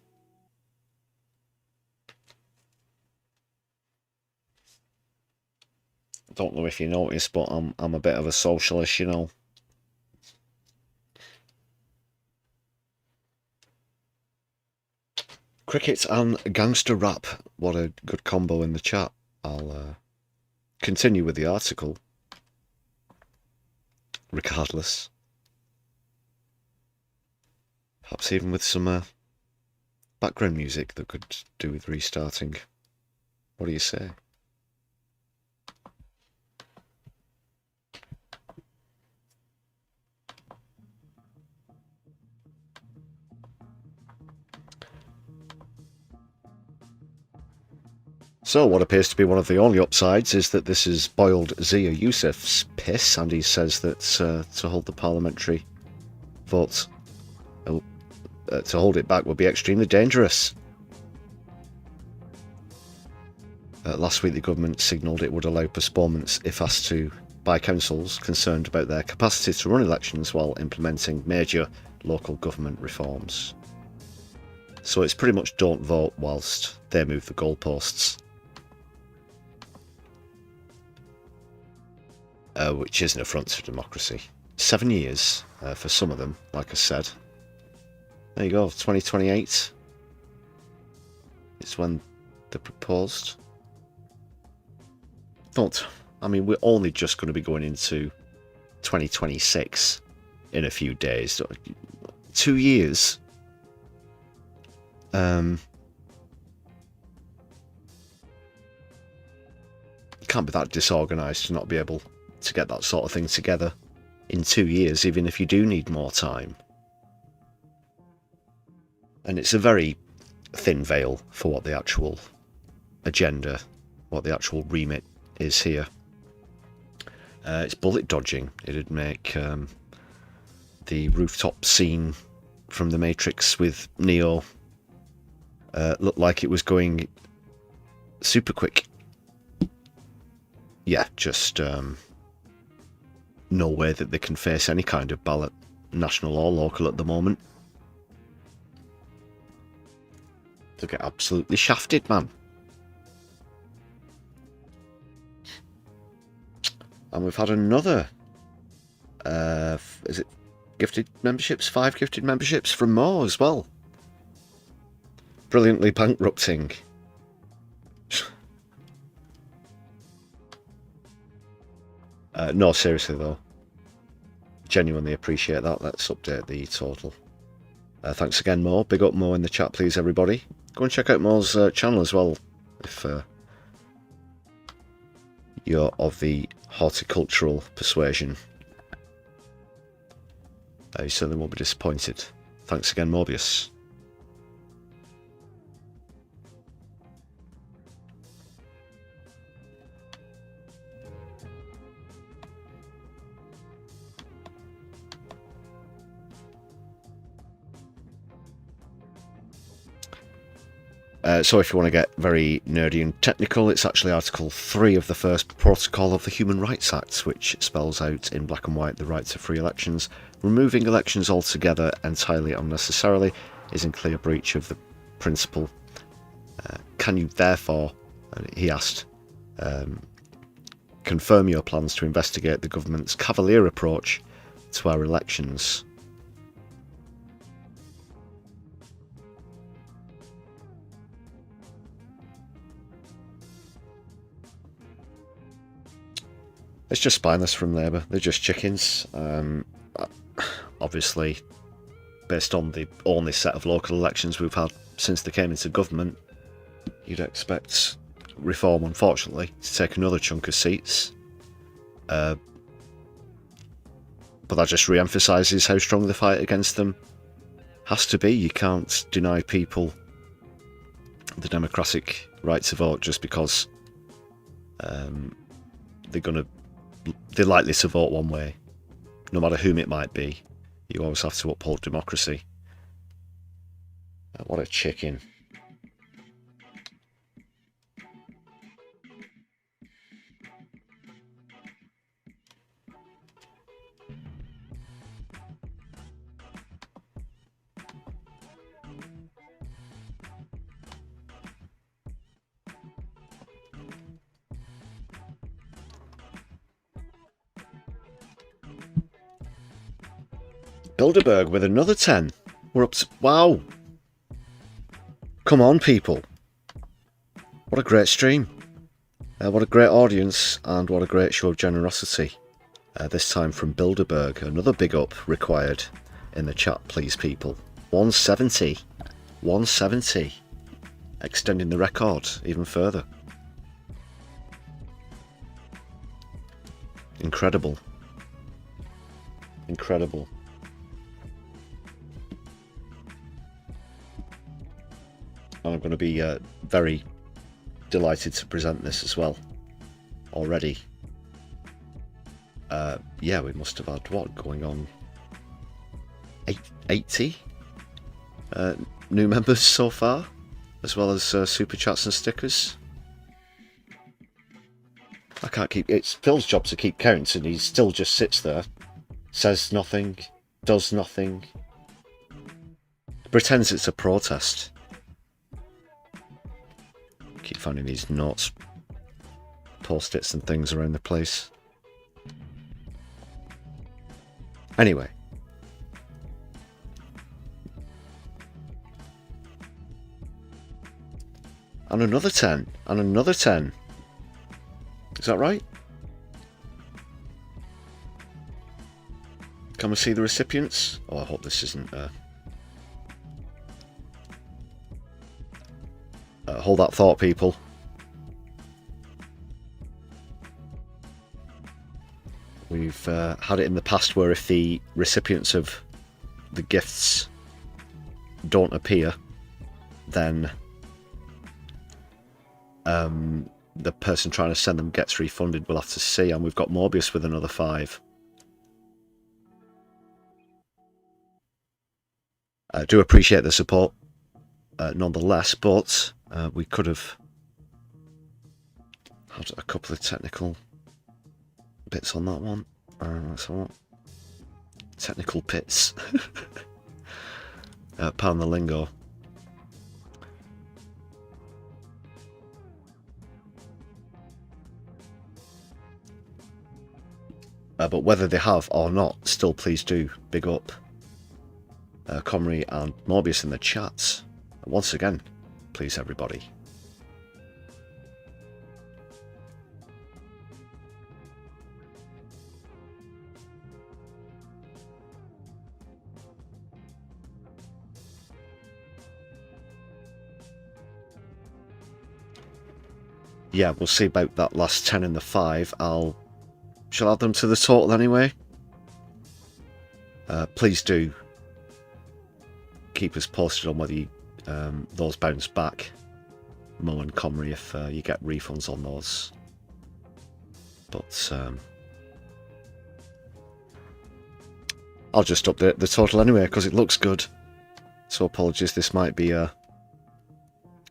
Don't know if you noticed, but I'm a bit of a socialist, you know. Cricket and gangster rap. What a good combo in the chat. I'll continue with the article. Regardless. Perhaps even with some background music that could do with restarting. What do you say? So, what appears to be one of the only upsides is that this is boiled Zia Yousaf's piss, and he says that to hold the parliamentary vote, to hold it back would be extremely dangerous. Last week, the government signalled it would allow postponements if asked to by councils concerned about their capacity to run elections while implementing major local government reforms. So it's pretty much don't vote whilst they move the goalposts. Which is an affront to democracy. 7 years for some of them, like I said. There you go, 2028 is when they're proposed. I mean, we're only just going to be going into 2026 in a few days. 2 years. You can't be that disorganised to not be able to get that sort of thing together in 2 years, even if you do need more time. And it's a very thin veil for what the actual agenda, what the actual remit is here. It's bullet dodging. It'd make the rooftop scene from The Matrix with Neo look like it was going super quick. Yeah, just no way that they can face any kind of ballot, national or local at the moment. They'll get absolutely shafted, man. And we've had another, is it gifted memberships? 5 gifted memberships from Mo as well. Brilliantly bankrupting. No, seriously though. Genuinely appreciate that. Let's update the total. Thanks again, Mo. Big up Mo in the chat, please, everybody. Go and check out Mo's channel as well, if you're of the horticultural persuasion. You certainly won't be disappointed. Thanks again, Morbius. So if you want to get very nerdy and technical, it's actually Article 3 of the first Protocol of the Human Rights Act, which spells out in black and white the right to free elections. Removing elections altogether entirely unnecessarily is in clear breach of the principle. Can you therefore, he asked, confirm your plans to investigate the government's cavalier approach to our elections? It's just spineless from Labour. They're just chickens. Obviously, based on the only set of local elections we've had since they came into government, you'd expect Reform, unfortunately, to take another chunk of seats. But that just re-emphasises how strong the fight against them has to be. You can't deny people the democratic right to vote just because they're likely to vote one way, no matter whom it might be. You always have to uphold democracy. What a chicken. Bilderberg with another 10. We're up to... Wow! Come on, people. What a great stream. What a great audience, and what a great show of generosity. This time from Bilderberg. Another big up required in the chat, please, people. 170. 170. Extending the record even further. Incredible. Incredible. I'm going to be very delighted to present this as well. Already. Yeah, we must have had, what, going on? 80 new members so far, as well as super chats and stickers. I can't keep... It's Phil's job to keep count, and he still just sits there, says nothing, does nothing, pretends it's a protest. Keep finding these notes, post-its and things around the place. Anyway. And another 10. And another 10. Is that right? Can we see the recipients? Oh, I hope this isn't... hold that thought, people. We've had it in the past where if the recipients of the gifts don't appear, then the person trying to send them gets refunded. We'll have to see. And we've got Morbius with another 5. I do appreciate the support nonetheless, but we could have had a couple of technical bits on that one. So technical pits. Pardon the lingo. But whether they have or not, still please do big up Comrie and Morbius in the chats. Once again, please everybody. Yeah, we'll see about that last 10 and the 5. Shall I add them to the total anyway? Please do keep us posted on whether you, those bounce back, Mo and Comrie, if you get refunds on those. But I'll just update the total anyway because it looks good. So apologies, this might be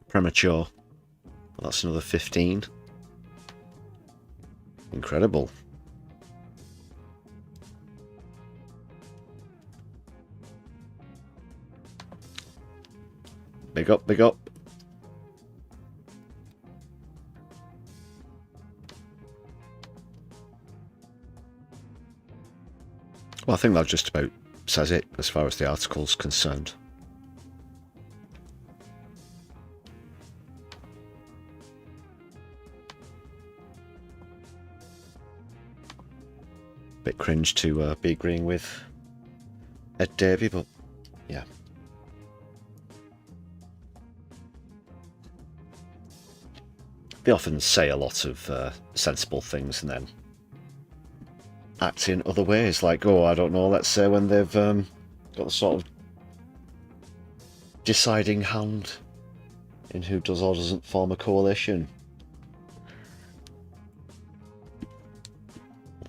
premature. But that's another 15. Incredible. Big up, big up. Well, I think that just about says it as far as the article's concerned. Bit cringe to be agreeing with Ed Davey, but yeah. They often say a lot of sensible things and then act in other ways, like, oh, I don't know, let's say when they've got the sort of deciding hand in who does or doesn't form a coalition.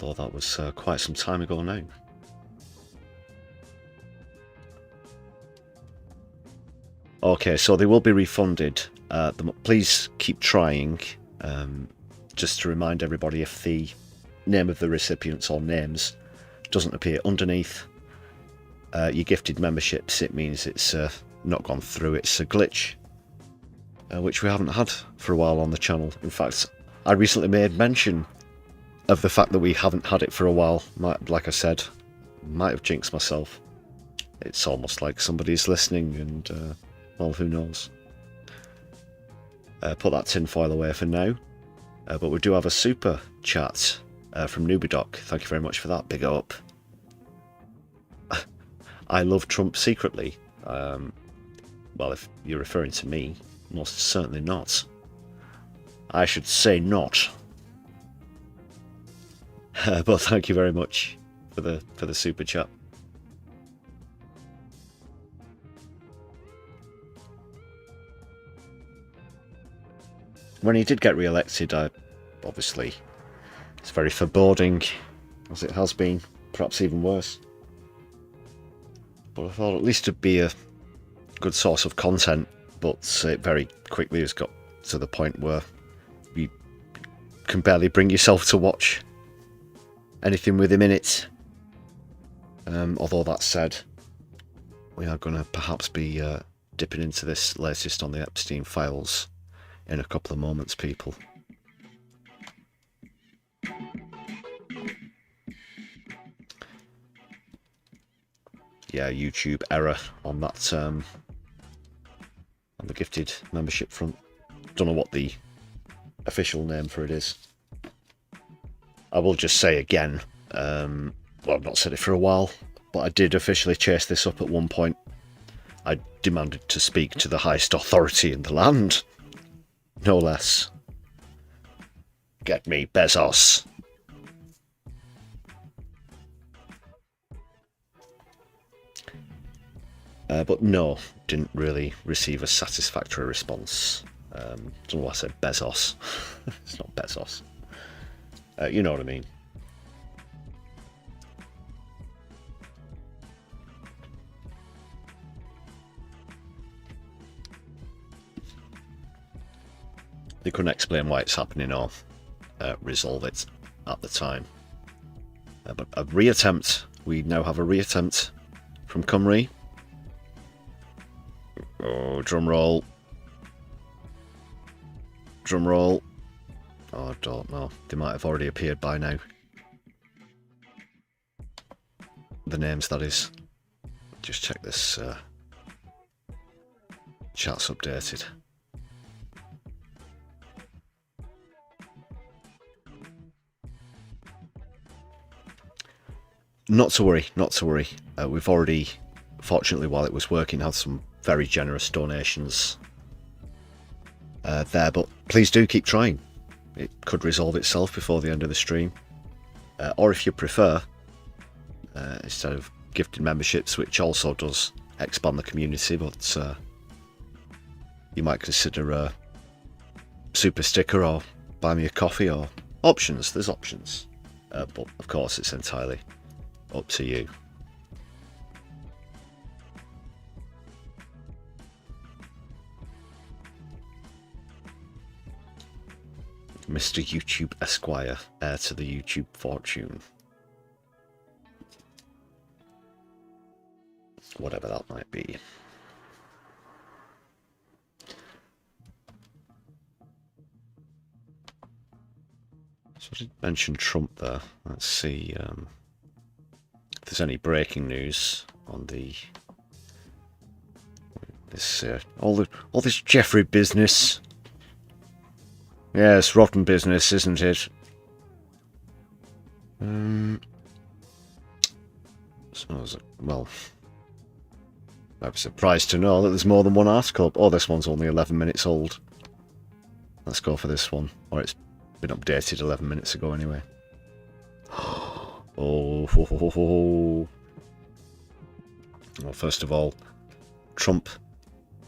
Although that was quite some time ago now. Okay, so they will be refunded. Please keep trying. Just to remind everybody, if the name of the recipients or names doesn't appear underneath your gifted memberships, it means it's not gone through. It's a glitch, which we haven't had for a while on the channel. In fact, I recently made mention of the fact that we haven't had it for a while. Like I said, might have jinxed myself. it's almost like somebody's listening, and well, who knows. Put that tinfoil away for now. But we do have a super chat from Nubidoc. Thank you very much for that. Big up. I love Trump secretly. Well, if you're referring to me, most certainly not. I should say not. But thank you very much for the super chat. When he did get re-elected, obviously it's very foreboding, as it has been, perhaps even worse. But I thought at least it'd be a good source of content, but it very quickly has got to the point where you can barely bring yourself to watch anything with him in it. Although that said, we are going to perhaps be dipping into this latest on the Epstein files in a couple of moments, people. Yeah, YouTube error on that on the gifted membership front. Don't know what the official name for it is. I will just say again, well, I've not said it for a while, but I did officially chase this up at one point. I demanded to speak to the highest authority in the land. No less. Get me Bezos. But no, didn't really receive a satisfactory response. Don't know why I said Bezos. It's not Bezos. You know what I mean. They couldn't explain why it's happening or resolve it at the time. But a reattempt. We now have a reattempt from Cymru. Oh, drum roll. Drum roll. Oh, I don't know. They might have already appeared by now. The names, that is. Just check this. Chat's updated. Not to worry, not to worry. We've already, fortunately, while it was working, had some very generous donations there, but please do keep trying. It could resolve itself before the end of the stream. Or if you prefer, instead of gifted memberships, which also does expand the community, but you might consider a super sticker or buy me a coffee or options. There's options. But of course, it's entirely up to you. Mr. YouTube Esquire, heir to the YouTube fortune. Whatever that might be. So I did mention Trump there. Let's see if there's any breaking news on this all this Jeffrey business. Yes, rotten business, isn't it? Well, I was surprised to know that there's more than one article. Oh, this one's only 11 minutes old. Let's go for this one. Or it's been updated 11 minutes ago anyway. Oh. Well, first of all, Trump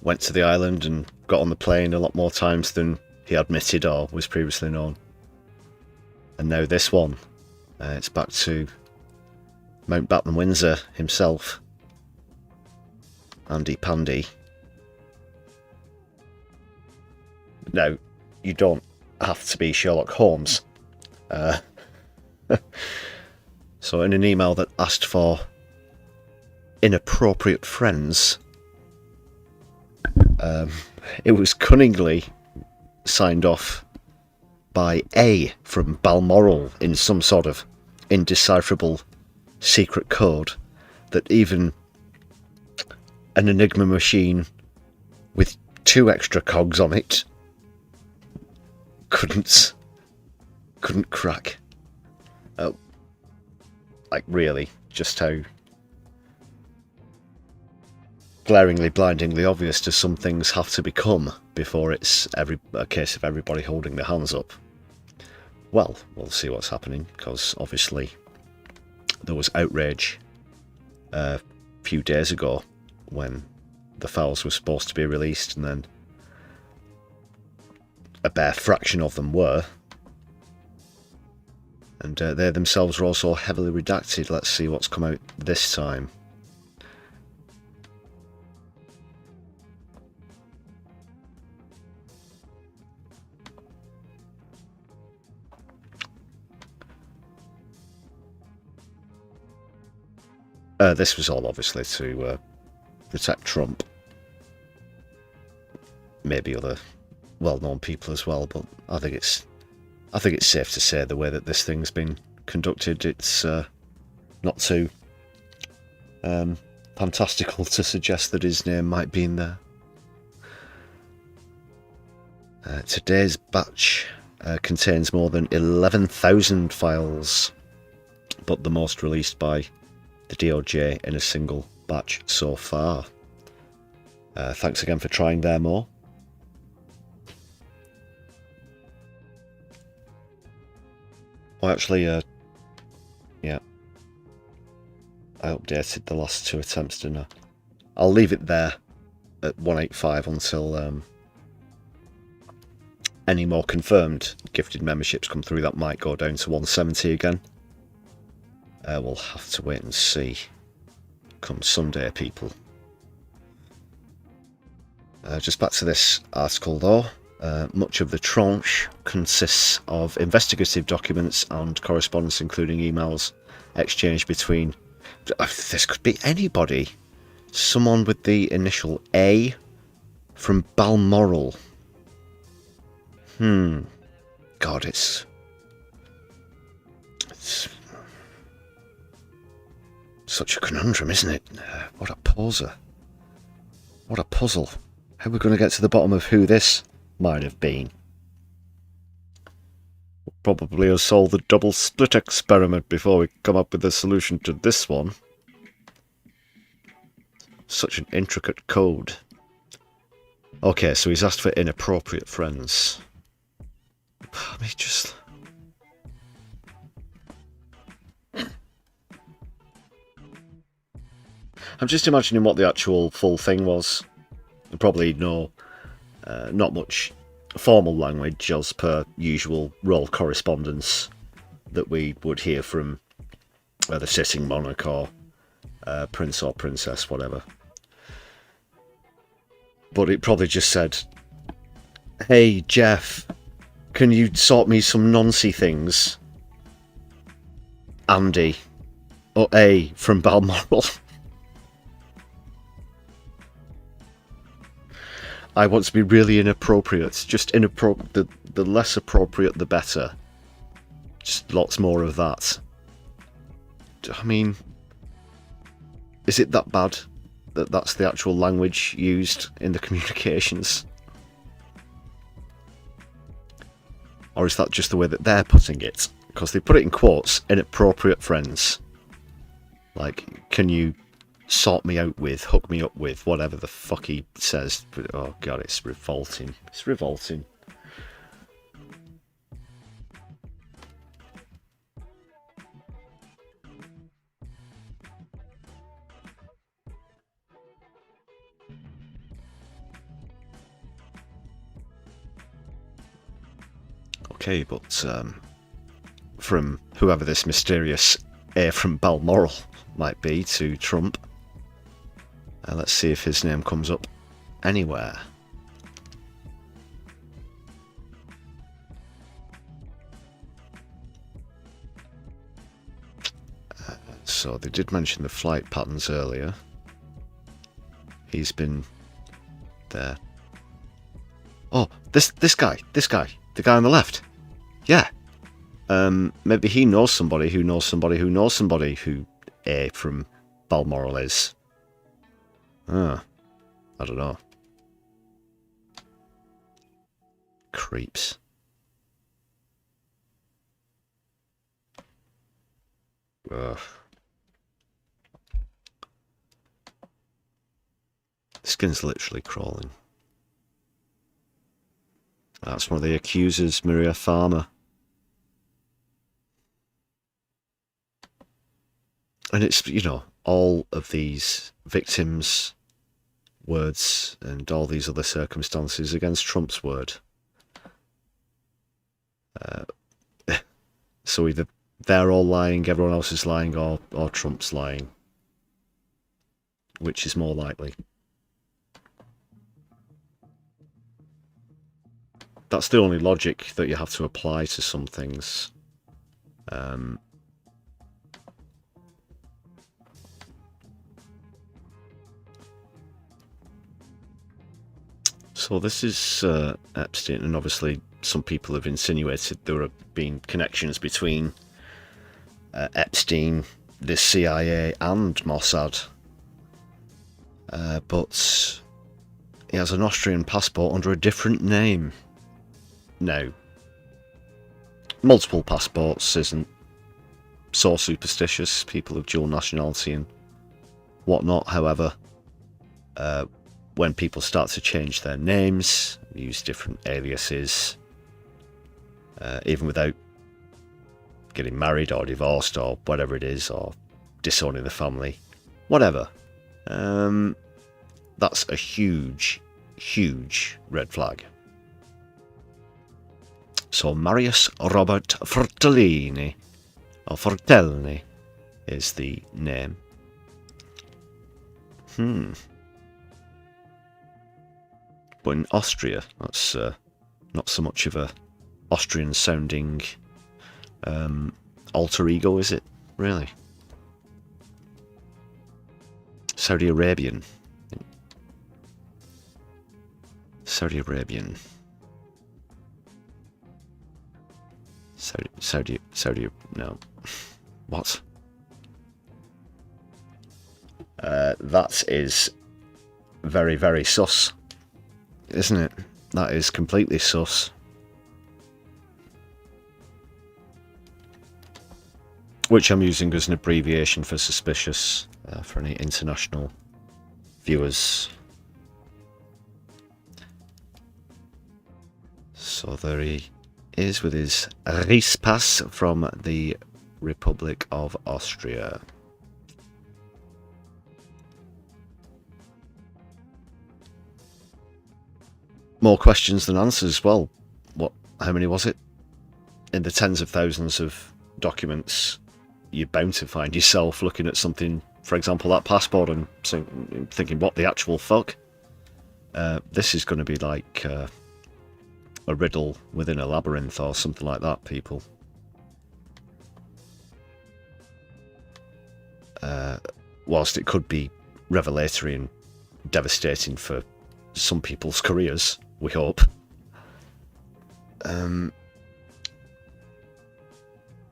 went to the island and got on the plane a lot more times than he admitted or was previously known. And now this one, it's back to Mountbatten Windsor himself, Andy Pandy. Now, you don't have to be Sherlock Holmes. So in an email that asked for inappropriate friends, it was cunningly signed off by A from Balmoral in some sort of indecipherable secret code that even an Enigma machine with 2 extra cogs on it couldn't crack. Like, really, just how glaringly, blindingly obvious do some things have to become before it's a case of everybody holding their hands up. Well, we'll see what's happening, because obviously there was outrage a few days ago when the files were supposed to be released, and then a bare fraction of them were. And they themselves were also heavily redacted. Let's see what's come out this time. This was all obviously to protect Trump. Maybe other well-known people as well, but I think it's safe to say the way that this thing's been conducted, it's not too fantastical to suggest that his name might be in there. Today's batch contains more than 11,000 files, but the most released by the DOJ in a single batch so far. Thanks again for trying there, Mo. Well, actually, yeah, I updated the last 2 attempts, didn't I? I'll leave it there at 185 until any more confirmed gifted memberships come through. That might go down to 170 again. We'll have to wait and see come Sunday, people. Just back to this article, though. Much of the tranche consists of investigative documents and correspondence, including emails exchanged between... This could be anybody. Someone with the initial A from Balmoral. God, it's such a conundrum, isn't it? What a poser. What a puzzle. How are we going to get to the bottom of who this might have been? We'll probably have solved the double split experiment before we come up with a solution to this one. Such an intricate code. Okay, so he's asked for inappropriate friends. I mean, just... I'm just imagining what the actual full thing was. Probably not much formal language as per usual royal correspondence that we would hear from the sitting monarch or prince or princess, whatever. But it probably just said, "Hey Jeff, can you sort me some noncy things? Andy." Or A from Balmoral. I want to be really inappropriate. Just inappropriate. The less appropriate, the better. Just lots more of that. I mean, is it that bad that that's the actual language used in the communications? Or is that just the way that they're putting it? Because they put it in quotes, inappropriate friends. Like, can you sort me out with, hook me up with, whatever the fuck he says. But, oh god, it's revolting. It's revolting. Okay, but from whoever this mysterious A from Balmoral might be to Trump, let's see if his name comes up anywhere. So they did mention the flight patterns earlier. He's been there. Oh, this guy, the guy on the left. Yeah. Maybe he knows somebody who knows somebody who knows somebody who A from Balmoral is. I don't know. Creeps. Ugh. Skin's literally crawling. That's one of the accusers, Maria Farmer. And it's, you know, all of these victims' words and all these other circumstances against Trump's word. So either they're all lying, everyone else is lying, or Trump's lying. Which is more likely? That's the only logic that you have to apply to some things. So this is Epstein, and obviously some people have insinuated there have been connections between Epstein, the CIA, and Mossad. But he has an Austrian passport under a different name. Now, multiple passports isn't so superstitious. People of dual nationality and whatnot, however, when people start to change their names, use different aliases, even without getting married or divorced or whatever it is, or disowning the family, whatever, that's a huge, huge red flag. So Marius Robert Fratelli, or Fratelli, is the name. But in Austria, that's not so much of a Austrian-sounding alter ego, is it? Really? Saudi Arabian. Saudi Arabian. Saudi, no. What? That is very, very sus, isn't it? That is completely sus. Which I'm using as an abbreviation for suspicious, for any international viewers. So there he is with his Reispass from the Republic of Austria. More questions than answers. Well, how many was it? In the tens of thousands of documents, you're bound to find yourself looking at something, for example, that passport, and thinking, what the actual fuck? This is going to be like a riddle within a labyrinth or something like that, people. Whilst it could be revelatory and devastating for some people's careers, we hope.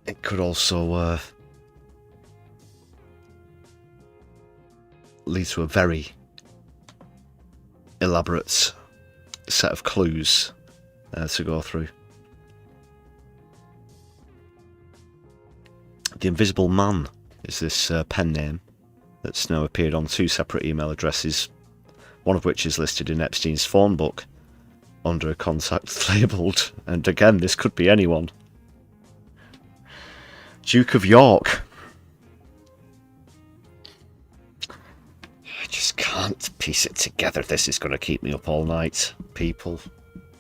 It could also lead to a very elaborate set of clues to go through. The Invisible Man is this pen name that's now appeared on 2 separate email addresses, one of which is listed in Epstein's phone book under a contact labelled, and again, this could be anyone. Duke of York. I just can't piece it together. This is going to keep me up all night, people.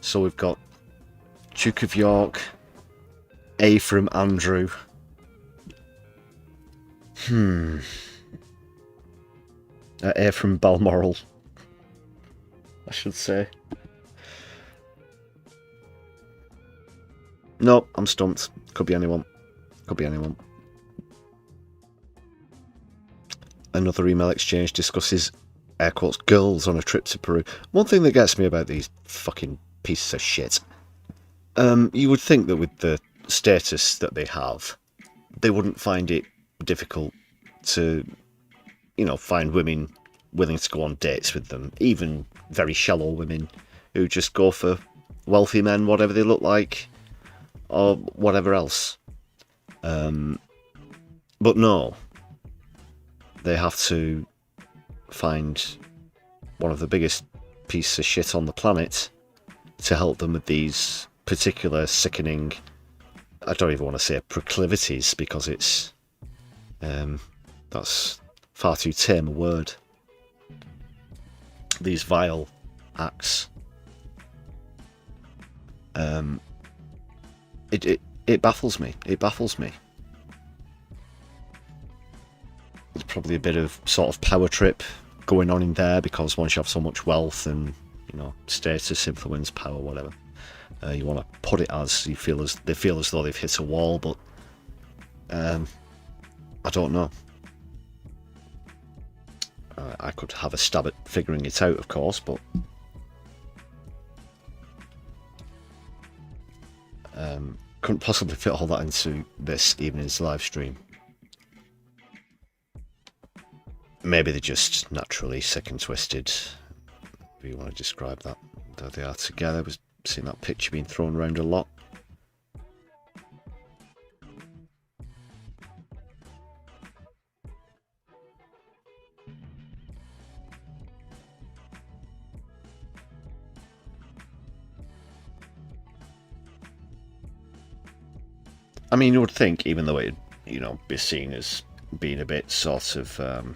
So we've got Duke of York, A from Andrew. A from Balmoral, I should say. No, I'm stumped. Could be anyone. Could be anyone. Another email exchange discusses, air quotes, girls on a trip to Peru. One thing that gets me about these fucking pieces of shit, you would think that with the status that they have, they wouldn't find it difficult to, you know, find women willing to go on dates with them, even very shallow women who just go for wealthy men, whatever they look like, or whatever else. But no, they have to find one of the biggest pieces of shit on the planet to help them with these particular sickening, I don't even want to say proclivities, because it's that's far too tame a word. These vile acts. It baffles me. It baffles me. There's probably a bit of sort of power trip going on in there, because once you have so much wealth and, you know, status, influence, power, whatever, you want to put it as, they feel as though they've hit a wall. But I don't know. I could have a stab at figuring it out, of course, but couldn't possibly fit all that into this evening's live stream. Maybe they're just naturally sick and twisted, if you want to describe that. There they are together. We've seen that picture being thrown around a lot. I mean, you would think, even though it'd, you know, be seen as being a bit sort of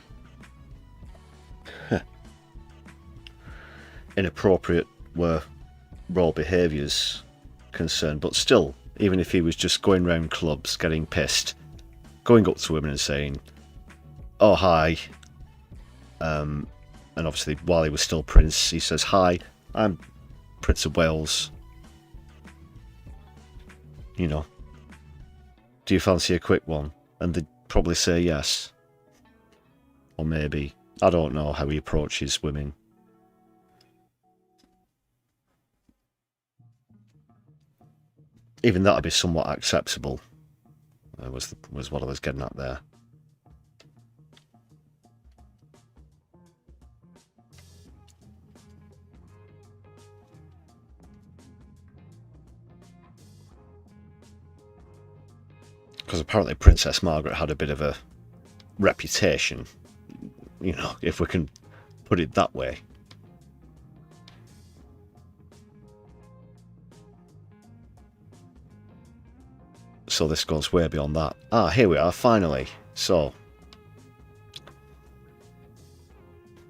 inappropriate where role behaviour's concerned, but still, even if he was just going round clubs getting pissed, going up to women and saying, "Oh, hi," and obviously while he was still Prince, he says, "Hi, I'm Prince of Wales, you know, do you fancy a quick one?" And they'd probably say yes. Or maybe. I don't know how he approaches women. Even that would be somewhat acceptable, was what I was getting at there. Because apparently Princess Margaret had a bit of a reputation, you know, if we can put it that way. So this goes way beyond that. Ah, here we are, finally. So,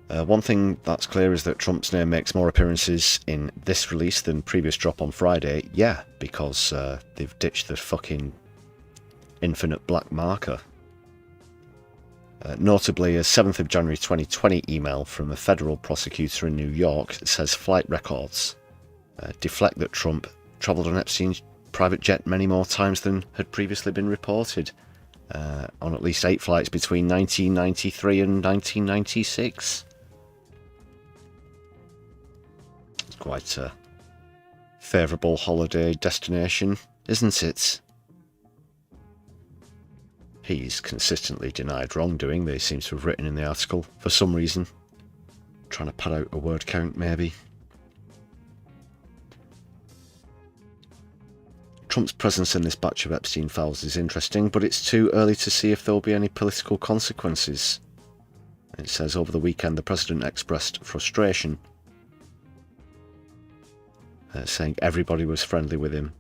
one thing that's clear is that Trump's name makes more appearances in this release than previous drop on Friday. Yeah, because they've ditched the fucking infinite black marker. Notably, a 7th of January 2020 email from a federal prosecutor in New York says flight records deflect that Trump travelled on Epstein's private jet many more times than had previously been reported, on at least 8 flights between 1993 and 1996. It's quite a favourable holiday destination, isn't it? He's consistently denied wrongdoing, they seem to have written in the article, for some reason. Trying to pad out a word count, maybe. Trump's presence in this batch of Epstein files is interesting, but it's too early to see if there will be any political consequences. It says over the weekend the president expressed frustration, saying everybody was friendly with him.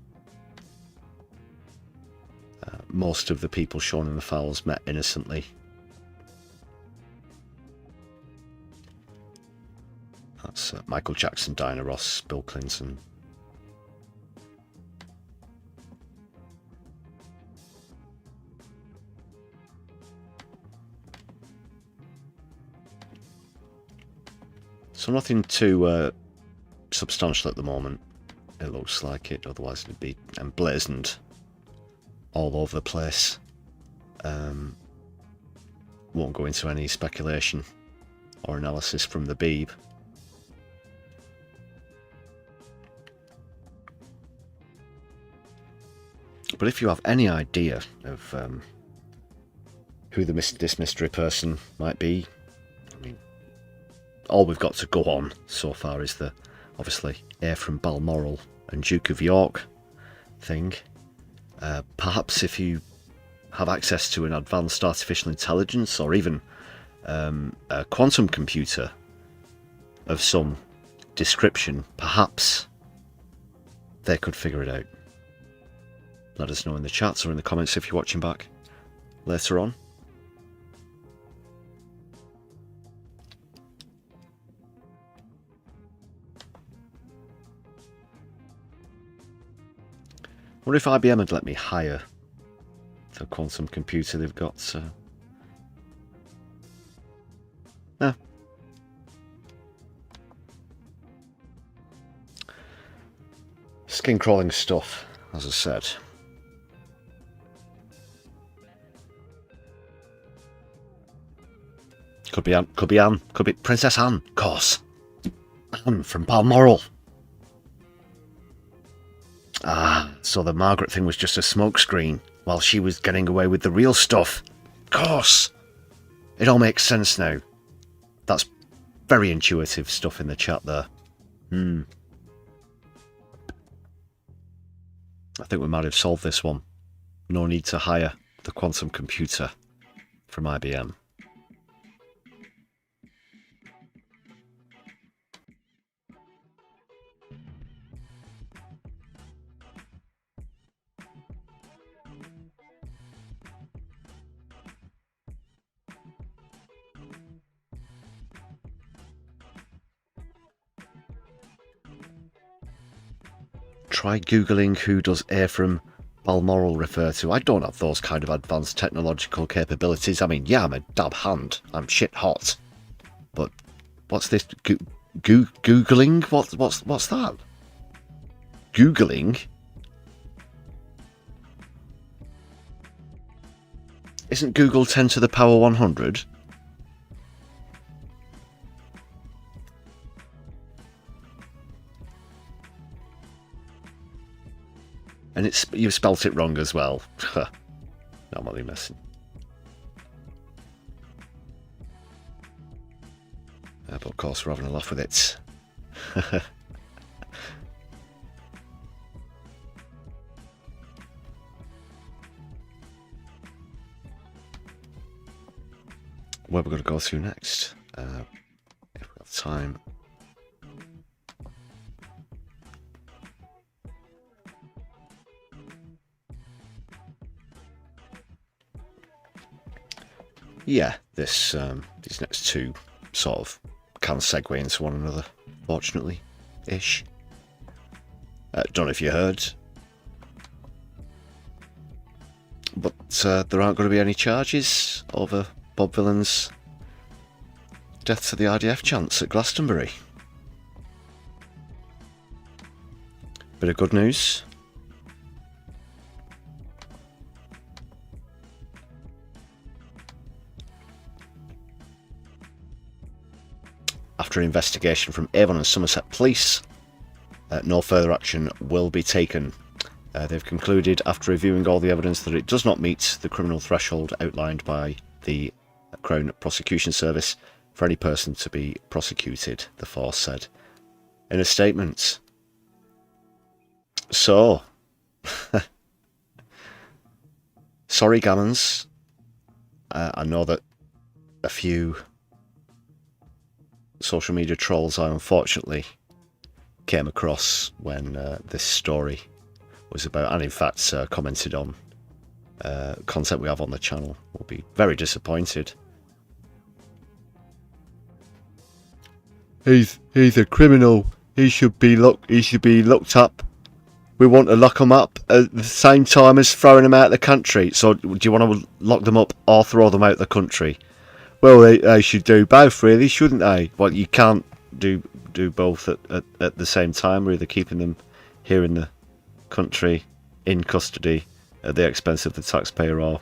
Most of the people shown in the files met innocently. That's Michael Jackson, Diana Ross, Bill Clinton. So nothing too substantial at the moment. It looks like it, otherwise it'd be emblazoned all over the place. Won't go into any speculation or analysis from the Beeb. But if you have any idea of who this mystery person might be, I mean, all we've got to go on so far is the, obviously, heir from Balmoral and Duke of York thing. Perhaps if you have access to an advanced artificial intelligence or even a quantum computer of some description, perhaps they could figure it out. Let us know in the chats or in the comments if you're watching back later on. I wonder if IBM had let me hire the quantum computer they've got. No. Skin crawling stuff, as I said. Could be Anne, could be Anne, could be Princess Anne, of course. Anne from Balmoral. Ah, so the Margaret thing was just a smokescreen while she was getting away with the real stuff. Of course. It all makes sense now. That's very intuitive stuff in the chat there. I think we might have solved this one. No need to hire the quantum computer from IBM. Try Googling who does heir from Balmoral refer to. I don't have those kind of advanced technological capabilities. I mean, yeah, I'm a dab hand. I'm shit hot. But what's this? Googling? What's that? Googling? Isn't Google 10 to the power 100? And you've spelt it wrong as well. No, I'm only messing. But of course, we're having a laugh with it. Where we're going to go through next, if we have time. Yeah, these next two sort of can segue into one another, fortunately-ish. Don't know if you heard, but there aren't going to be any charges over Bob Villan's death to the IDF chants at Glastonbury. Bit of good news. After an investigation from Avon and Somerset Police, no further action will be taken. They've concluded, after reviewing all the evidence, that it does not meet the criminal threshold outlined by the Crown Prosecution Service for any person to be prosecuted, the force said in a statement. So, sorry gammons, I know that a few social media trolls I unfortunately came across when this story was about, and in fact commented on content we have on the channel, will be very disappointed. He's a criminal. He should be looked up. We want to lock him up at the same time as throwing him out of the country. So do you want to lock them up or throw them out of the country? Well, they should do both, really, shouldn't they? Well, you can't do both at the same time. We're either keeping them here in the country in custody at the expense of the taxpayer, or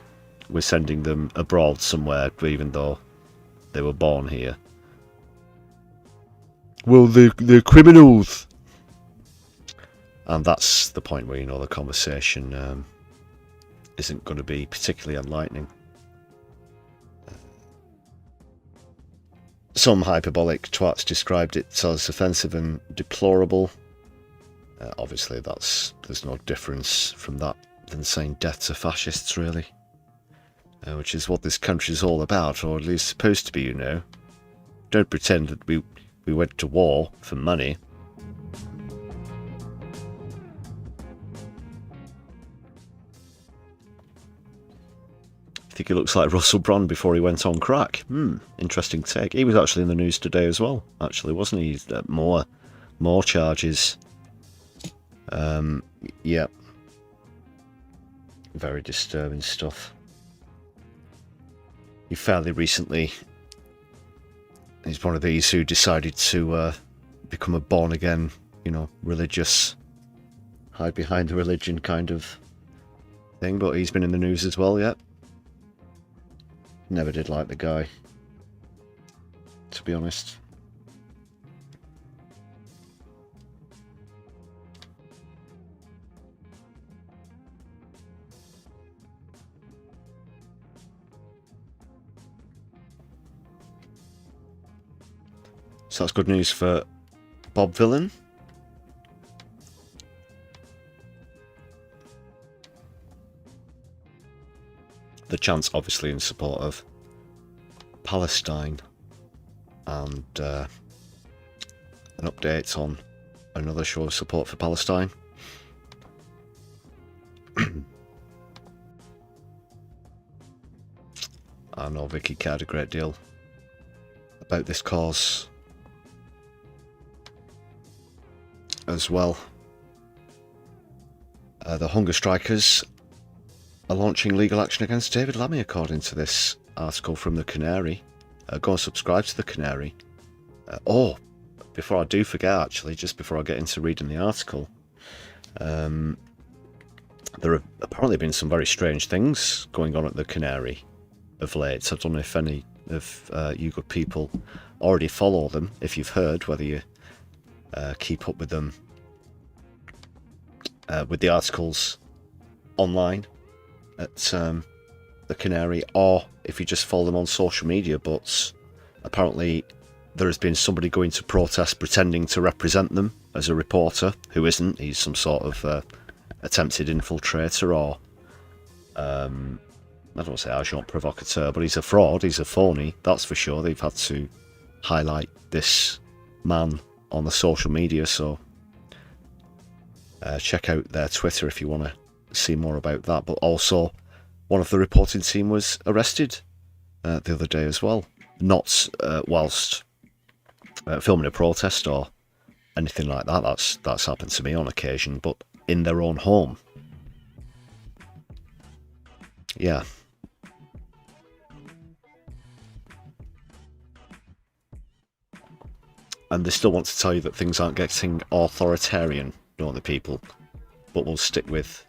we're sending them abroad somewhere, even though they were born here. Well, they're criminals. And that's the point where, you know, the conversation isn't going to be particularly enlightening. Some hyperbolic twats described it as offensive and deplorable. Obviously, there's no difference from that than saying death to fascists, really. Which is what this country's all about, or at least supposed to be, you know. Don't pretend that we went to war for money. I think he looks like Russell Brand before he went on crack. Interesting take. He was actually in the news today as well, actually, wasn't he? More charges. Yeah. Very disturbing stuff. He fairly recently... He's one of these who decided to become a born-again, you know, religious, hide behind the religion kind of thing, but he's been in the news as well, yeah. Never did like the guy, to be honest. So that's good news for Bob Villain. The chant's obviously in support of Palestine, and an update on another show of support for Palestine. I know Vicki cared a great deal about this cause as well. The hunger strikers are launching legal action against David Lammy, according to this article from the Canary. Go and subscribe to the Canary. Before I do forget, actually, just before I get into reading the article, there have apparently been some very strange things going on at the Canary of late. I don't know if any of you good people already follow them, if you've heard, whether you keep up with them, with the articles online at the Canary, or if you just follow them on social media. But apparently there has been somebody going to protest pretending to represent them as a reporter who isn't. He's some sort of attempted infiltrator, or I don't want to say agent provocateur, but he's a fraud, he's a phony, that's for sure. They've had to highlight this man on the social media, so check out their Twitter if you want to see more about that. But also, one of the reporting team was arrested the other day as well, not whilst filming a protest or anything like that. That's happened to me on occasion, but in their own home. Yeah. And they still want to tell you that things aren't getting authoritarian, don't the people? But we'll stick with...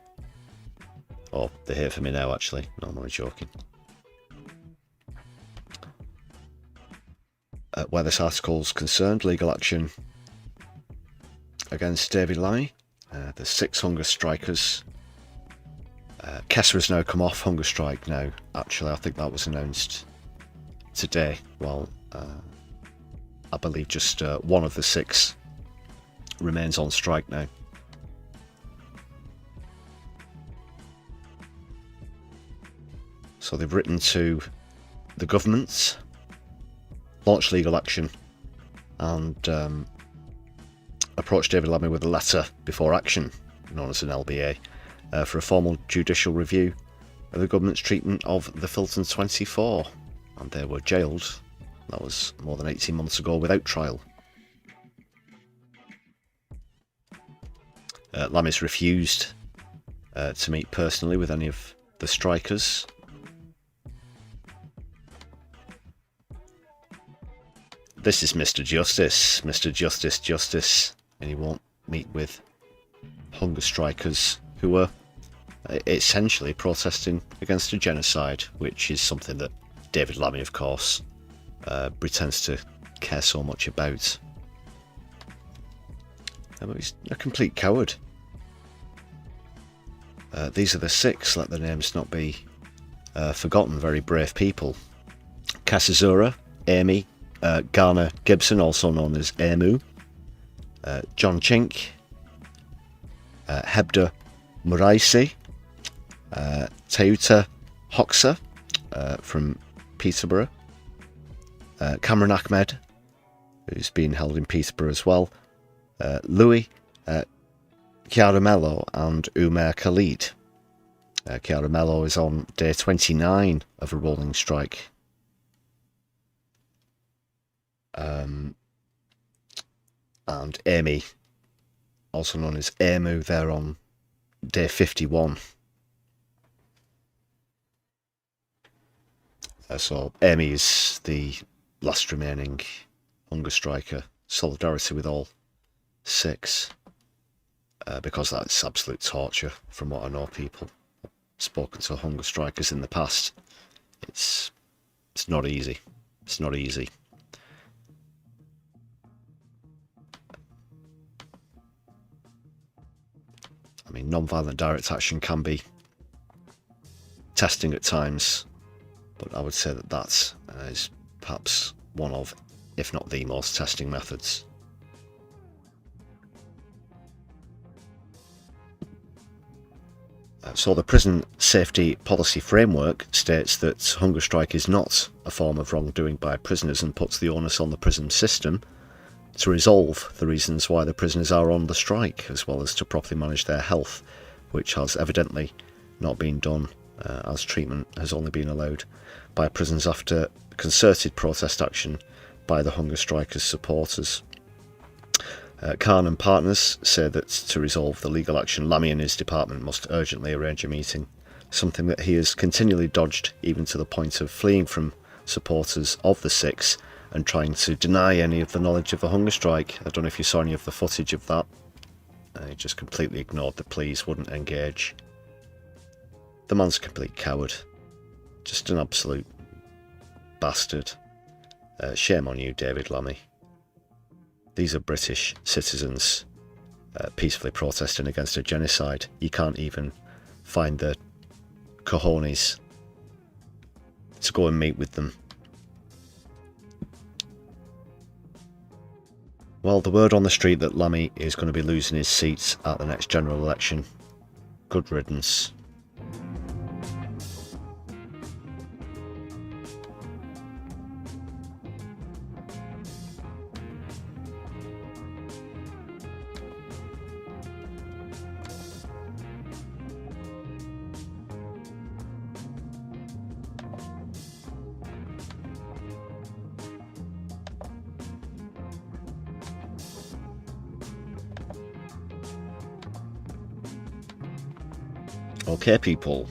Oh, they're here for me now, actually. No, I'm only joking. Where this article's concerned, legal action against David Lammy. The 6 hunger strikers. Kessa has now come off hunger strike now, actually. I think that was announced today. Well, I believe just one of the 6 remains on strike now. So they've written to the government, launched legal action, and approached David Lammy with a letter before action, known as an LBA, for a formal judicial review of the government's treatment of the Filton 24. And they were jailed. That was more than 18 months ago without trial. Lammy's refused to meet personally with any of the strikers. This is Mr. Justice, Mr. Justice, Justice, and he won't meet with hunger strikers who were essentially protesting against a genocide, which is something that David Lammy, of course, pretends to care so much about. But he's a complete coward. These are the 6, let the names not be forgotten, very brave people. Cassazura, Amy, Garner Gibson, also known as Emu, John Chink, Hebda Muraisi, Teuta Hoxha from Peterborough, Cameron Ahmed, who's been held in Peterborough as well, Louis Chiaramello, and Umair Khalid. Chiaramello is on day 29 of a rolling strike. And Amy, also known as Emu, they're on day 51. So Amy is the last remaining hunger striker. Solidarity with all 6. Because that's absolute torture from what I know. People I've spoken to hunger strikers in the past. It's not easy. It's not easy. I mean, non-violent direct action can be testing at times, but I would say that is perhaps one of, if not the most testing methods. So the Prison Safety Policy Framework states that hunger strike is not a form of wrongdoing by prisoners and puts the onus on the prison system to resolve the reasons why the prisoners are on the strike, as well as to properly manage their health, which has evidently not been done, as treatment has only been allowed by prisons after concerted protest action by the hunger strikers' supporters. Khan and partners say that to resolve the legal action, Lammy and his department must urgently arrange a meeting, something that he has continually dodged, even to the point of fleeing from supporters of the 6 and trying to deny any of the knowledge of the hunger strike. I don't know if you saw any of the footage of that. He just completely ignored the pleas, wouldn't engage. The man's a complete coward. Just an absolute bastard. Shame on you, David Lammy. These are British citizens peacefully protesting against a genocide. You can't even find the cojones to go and meet with them. Well, the word on the street that Lammy is going to be losing his seat at the next general election. Good riddance. Okay, people,